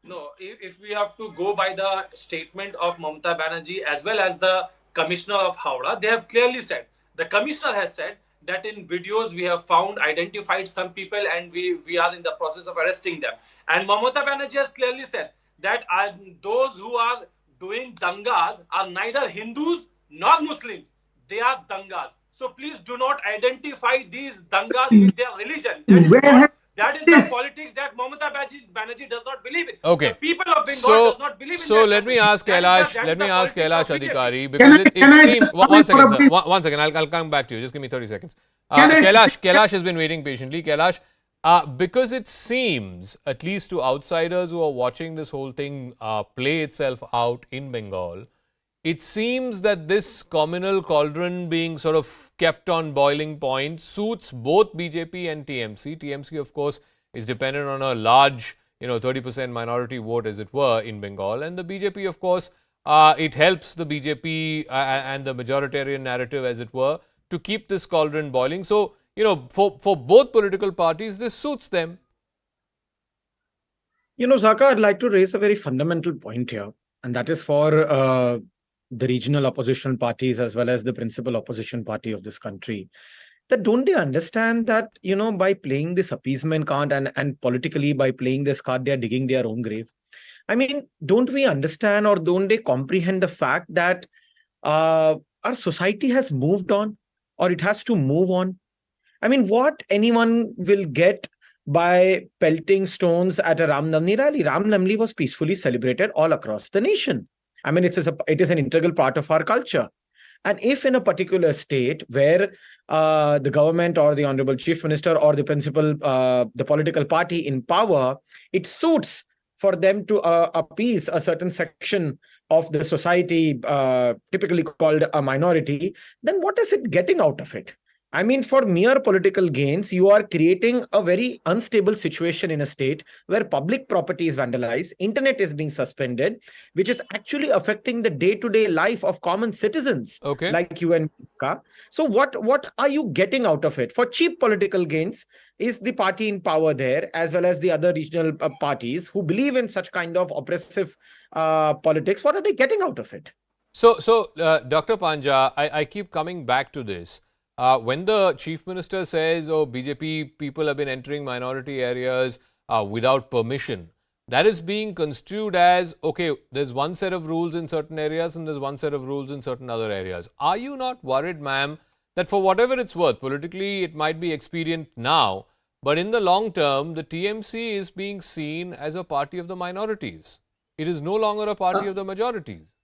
No, if we have to go by the statement of Mamata Banerjee as well as the Commissioner of Howrah, they have clearly said, the Commissioner has said that in videos we have identified some people and we are in the process of arresting them. And Mamata Banerjee has clearly said that those who are doing dangas are neither Hindus nor Muslims. They are dangas. So please do not identify these dangas with their religion. That is the politics that Mamata Banerjee does not believe in. Okay. The people of Bengal does not believe in that. So let me ask Kailash Adhikari, because it seems... One second, I'll come back to you. Just give me 30 seconds. Kailash has been waiting patiently. Kailash, because it seems, at least to outsiders who are watching this whole thing play itself out in Bengal, it seems that this communal cauldron being sort of kept on boiling point suits both BJP and TMC. TMC, of course, is dependent on a large, 30% minority vote, as it were, in Bengal. And the BJP, of course, it helps the BJP and the majoritarian narrative, as it were, to keep this cauldron boiling. So, for both political parties, this suits them. Zaka, I'd like to raise a very fundamental point here, and that is for the regional opposition parties as well as the principal opposition party of this country, that don't they understand that, by playing this appeasement card and politically by playing this card, they are digging their own grave? I mean, don't we understand or don't they comprehend the fact that our society has moved on or it has to move on? I mean, what anyone will get by pelting stones at a Ram Navami rally? Ram Navami was peacefully celebrated all across the nation. I mean, it is an integral part of our culture. And if in a particular state where the government or the honorable chief minister or the the political party in power, it suits for them to appease a certain section of the society, typically called a minority, then what is it getting out of it? I mean, for mere political gains, you are creating a very unstable situation in a state where public property is vandalized, internet is being suspended, which is actually affecting the day-to-day life of common citizens like you and Ka. So what are you getting out of it? For cheap political gains, is the party in power there, as well as the other regional parties who believe in such kind of oppressive politics, what are they getting out of it? So Dr. Panja, I keep coming back to this. When the chief minister says, oh, BJP people have been entering minority areas without permission, that is being construed as, okay, there's one set of rules in certain areas and there's one set of rules in certain other areas. Are you not worried, ma'am, that for whatever it's worth, politically it might be expedient now, but in the long term, the TMC is being seen as a party of the minorities. It is no longer a party of the majorities.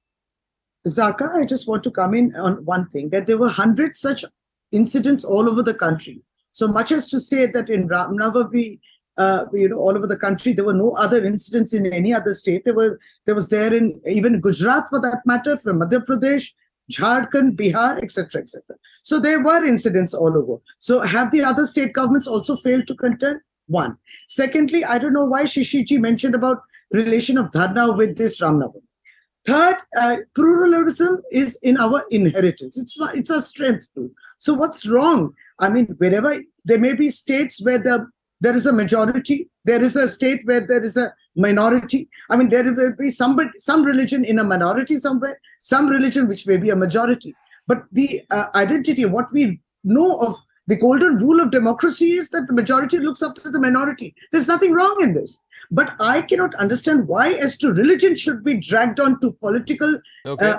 Zaka, I just want to come in on one thing, that there were hundreds such incidents all over the country. So much as to say that in Ramnavami, all over the country, there were no other incidents in any other state. There was there in even Gujarat, for that matter, from Madhya Pradesh, Jharkhand, Bihar, etc., etc. So there were incidents all over. So have the other state governments also failed to contend? One. Secondly, I don't know why Shishiji mentioned about relation of Dharna with this Ramnavami. Third, pluralism is in our inheritance. It's a strength too. So what's wrong? I mean, wherever there may be states where there is a majority, there is a state where there is a minority. I mean, there will be some religion in a minority somewhere, some religion which may be a majority. But the identity, what we know of the golden rule of democracy is that the majority looks up to the minority. There's nothing wrong in this. But I cannot understand why, as to religion, should be dragged on to political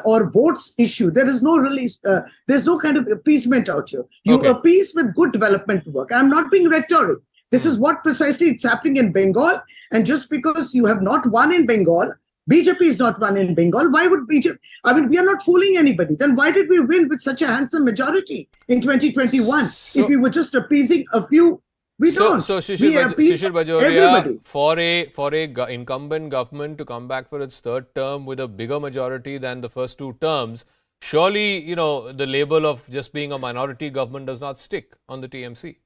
or votes issue. There is no release. There's no kind of appeasement out here. You appease with good development work. I'm not being rhetoric. This is what precisely it's happening in Bengal. And just because you have not won in Bengal, BJP is not won in Bengal. Why would BJP? I mean, we are not fooling anybody. Then why did we win with such a handsome majority in 2021? If we were just appeasing a few, we don't. So Shishir Bajoria, for a incumbent government to come back for its third term with a bigger majority than the first two terms, surely, the label of just being a minority government does not stick on the TMC.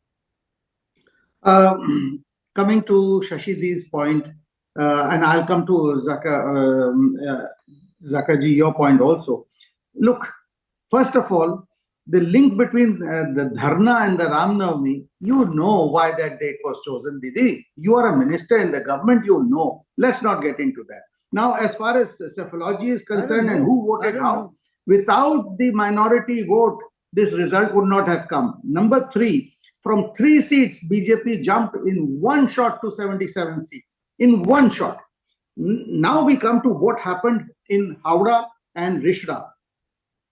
Coming to Shashi's point, and I'll come to Zakaji, your point also. Look, first of all, the link between the Dharna and the Ramnavami, you know why that date was chosen, Didi. You are a minister in the government, you know. Let's not get into that. Now, as far as psephology is concerned and who voted how, without the minority vote, this result would not have come. Number 3, from 3 seats, BJP jumped in one shot to 77 seats. In one shot. Now we come to what happened in Howrah and Rishda.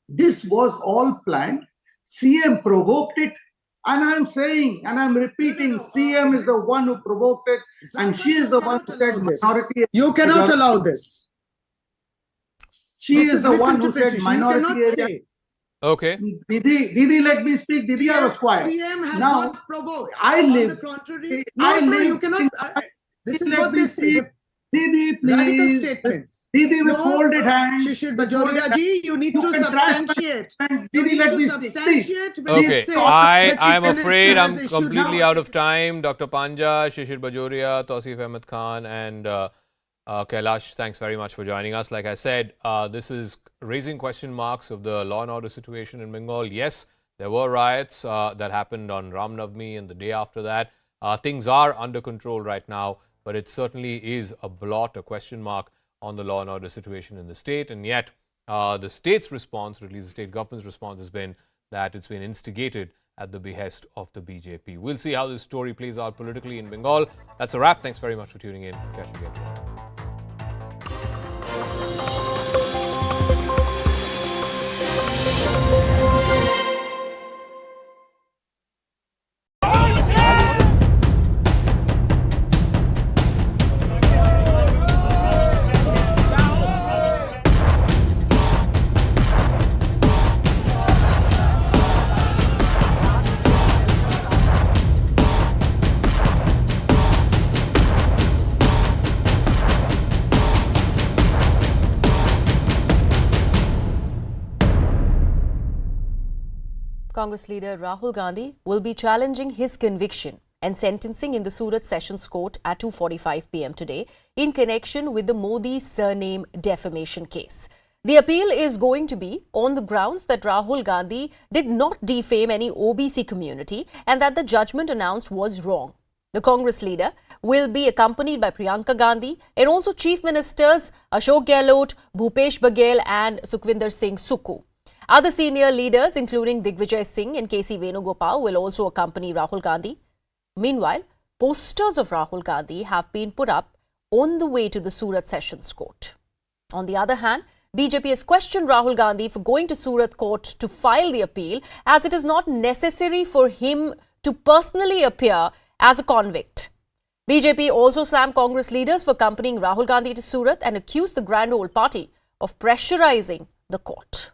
This was all planned. CM provoked it. And I'm saying, and I'm repeating, CM is the one who provoked it. And she is the one who said minority. You cannot allow this. She is the one who said minority area. Okay. Didi, let me speak. Didi, I was quiet. CM has now, not provoked. I live. On the contrary, you cannot. This is what they say. Didi, please. Radical statements. Didi with folded hands. Shishir Bajoria ji, you need to substantiate. Didi, let me substantiate. Okay, I'm afraid I'm completely out of time. Dr. Panja, Shishir Bajoria, Tausif Ahmed Khan, and Kailash, thanks very much for joining us. Like I said, this is raising question marks of the law and order situation in Bengal. Yes, there were riots that happened on Ram Navami and the day after that. Things are under control right now, but it certainly is a blot, a question mark on the law and order situation in the state. And yet, the state's response, or at least the state government's response, has been that it's been instigated at the behest of the BJP. We'll see how this story plays out politically in Bengal. That's a wrap. Thanks very much for tuning in. Catch you again. Congress leader Rahul Gandhi will be challenging his conviction and sentencing in the Surat Sessions Court at 2:45 p.m. today in connection with the Modi surname defamation case. The appeal is going to be on the grounds that Rahul Gandhi did not defame any OBC community and that the judgment announced was wrong. The Congress leader will be accompanied by Priyanka Gandhi and also Chief Ministers Ashok Gehlot, Bhupesh Baghel and Sukhvinder Singh Sukhu. Other senior leaders including Digvijay Singh and KC Venugopal will also accompany Rahul Gandhi. Meanwhile, posters of Rahul Gandhi have been put up on the way to the Surat Sessions Court. On the other hand, BJP has questioned Rahul Gandhi for going to Surat Court to file the appeal as it is not necessary for him to personally appear as a convict. BJP also slammed Congress leaders for accompanying Rahul Gandhi to Surat and accused the Grand Old Party of pressurizing the court.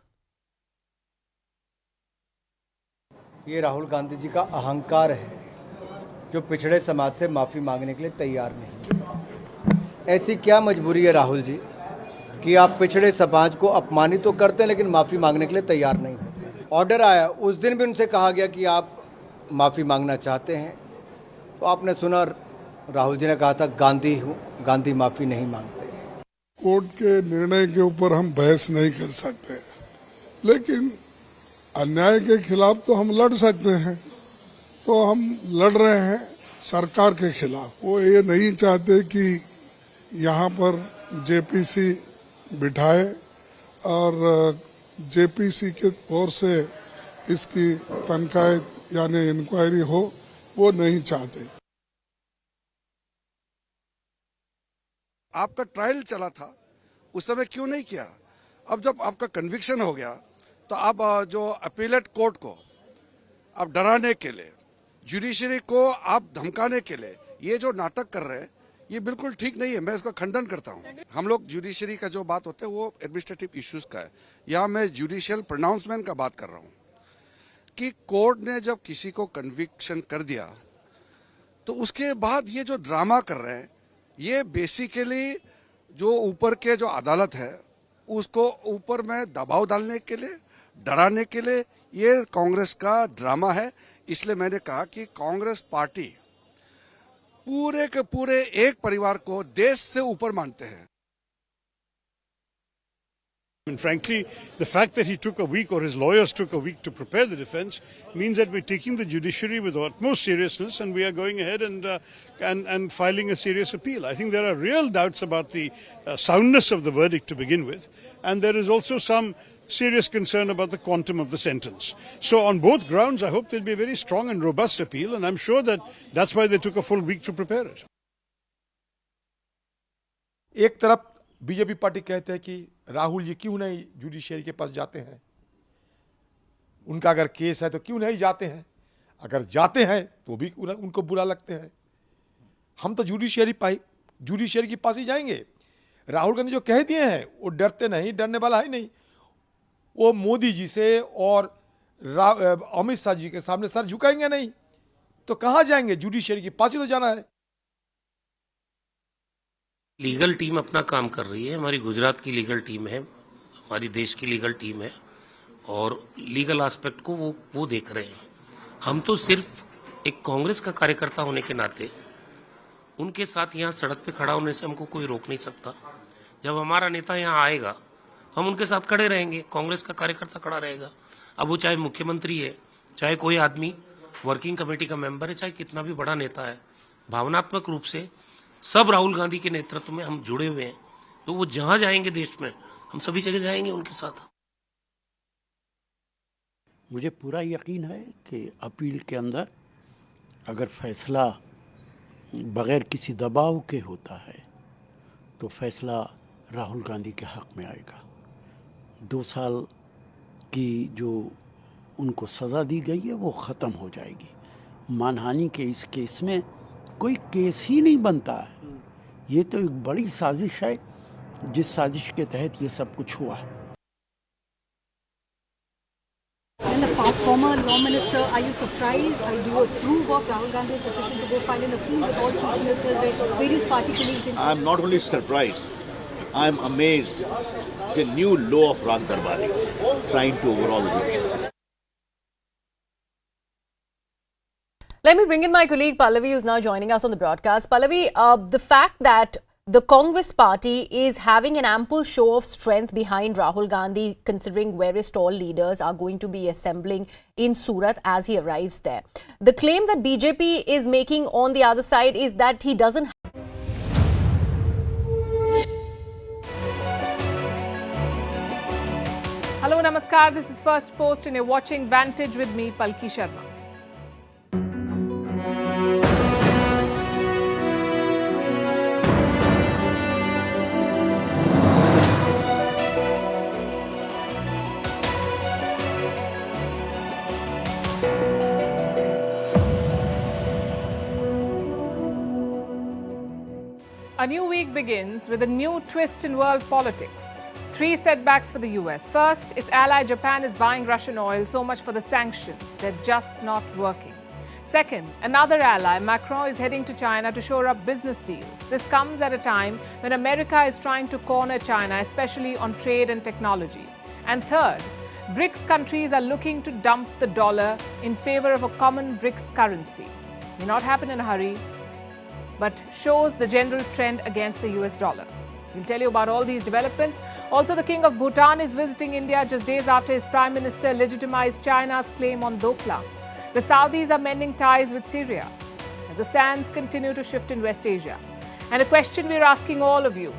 ये राहुल गांधी जी का अहंकार है जो पिछड़े समाज से माफी मांगने के लिए तैयार नहीं। ऐसी क्या मजबूरी है राहुल जी कि आप पिछड़े समाज को अपमानित तो करते हैं लेकिन माफी मांगने के लिए तैयार नहीं होते। ऑर्डर आया, उस दिन भी उनसे कहा गया कि आप माफी मांगना चाहते हैं, तो आपने सुना राहुल जी ने कहा था गांधी हूं, गांधी माफी नहीं मांगते। कोर्ट के निर्णय के ऊपर हम बहस नहीं कर सकते, लेकिन अन्याय के खिलाफ तो हम लड़ सकते हैं। तो हम लड़ रहे हैं सरकार के खिलाफ। वो ये नहीं चाहते कि यहाँ पर जेपीसी बिठाए और जेपीसी के ओर से इसकी तनकायत यानी इंक्वायरी हो, वो नहीं चाहते। आपका ट्रायल चला था, उस समय क्यों नहीं किया? अब जब आपका कन्विक्शन हो गया तो आप जो अपीलेट कोर्ट को आप डराने के लिए, जुडिशरी को आप धमकाने के लिए ये जो नाटक कर रहे हैं, ये बिल्कुल ठीक नहीं है। मैं इसका खंडन करता हूँ। हम लोग जुडिशरी का जो बात होता है वो एडमिनिस्ट्रेटिव इश्यूज का है। यहाँ मैं जुडिशियल प्रोनाउंसमेंट का बात कर रहा हूँ कि कोर्ट ने जब किसी को कन्विक्शन कर दिया तो उसके बाद ये जो ड्रामा कर रहे हैं, ये बेसिकली जो ऊपर के जो अदालत है उसको ऊपर में दबाव डालने के लिए, डराने के लिए ये कांग्रेस का ड्रामा है। इसलिए मैंने कहा कि कांग्रेस पार्टी पूरे के पूरे एक परिवार को देश से ऊपर मानते हैं। And frankly, the fact that he took a week or his lawyers took a week to prepare the defense means that we're taking the judiciary with utmost seriousness and we are going ahead and filing a serious appeal. I think there are real doubts about the soundness of the verdict to begin with, and there is also some serious concern about the quantum of the sentence. So on both grounds, I hope there'll be a very strong and robust appeal, and I'm sure that that's why they took a full week to prepare it. एक तरफ BJP party कहते हैं कि राहुल जी क्यों नहीं judiciary के पास जाते हैं, उनका अगर केस है तो क्यों नहीं जाते हैं, अगर जाते हैं तो भी उनको बुरा लगते हैं। हम तो जुडिशियरी के पास ही जाएंगे। राहुल गांधी जो कह दिए हैं वो डरते नहीं, डरने वाला है नहीं। वो मोदी जी से और अमित शाह जी के सामने सर झुकाएंगे नहीं, तो कहां जाएंगे? जुडिशियरी के पास ही तो जाना है। लीगल टीम अपना काम कर रही है। हमारी गुजरात की लीगल टीम है, हमारी देश की लीगल टीम है और लीगल एस्पेक्ट को वो देख रहे हैं। हम तो सिर्फ एक कांग्रेस का कार्यकर्ता होने के नाते उनके साथ यहाँ सड़क पे खड़ा होने से हमको कोई रोक नहीं सकता। जब हमारा नेता यहाँ आएगा हम उनके साथ खड़े रहेंगे, कांग्रेस का कार्यकर्ता खड़ा रहेगा। अब वो चाहे मुख्यमंत्री है, चाहे कोई आदमी वर्किंग कमेटी का मेंबर है, चाहे कितना भी बड़ा नेता है, भावनात्मक रूप से सब राहुल गांधी के नेतृत्व में हम जुड़े हुए हैं। तो वो जहां जाएंगे देश में, हम सभी जगह जाएंगे उनके साथ। मुझे पूरा यकीन है कि अपील के अंदर अगर फैसला बगैर किसी दबाव के होता है तो फैसला राहुल गांधी के हक में आएगा। 2 साल की जो उनको सज़ा दी गई है वो ख़त्म हो जाएगी। मानहानि के इस केस में कोई केस ही नहीं बनता है। ये तो एक बड़ी साजिश है जिस साजिश के तहत ये सब कुछ हुआ है। And the former law minister, are you surprised? Do you approve of Rahul Gandhi's decision to go file an appeal with all chief ministers, various party colleagues? I'm not only surprised, I'm amazed. It's a new law of Rag Darbari trying to overhaul the judiciary. Let me bring in my colleague Pallavi, who's now joining us on the broadcast. Pallavi, the fact that the Congress party is having an ample show of strength behind Rahul Gandhi, considering various tall leaders are going to be assembling in Surat as he arrives there. The claim that BJP is making on the other side is that he doesn't. Hello, Namaskar. This is First Post and you're watching Vantage with me, Palki Sharma. A new week begins with a new twist in world politics. 3 setbacks for the US. First, its ally Japan is buying Russian oil, so much for the sanctions. They're just not working. Second, another ally, Macron, is heading to China to shore up business deals. This comes at a time when America is trying to corner China, especially on trade and technology. And third, BRICS countries are looking to dump the dollar in favor of a common BRICS currency. May not happen in a hurry, but shows the general trend against the US dollar. We'll tell you about all these developments. Also, the King of Bhutan is visiting India just days after his Prime Minister legitimized China's claim on Doklam. The Saudis are mending ties with Syria as the sands continue to shift in West Asia. And a question we're asking all of you: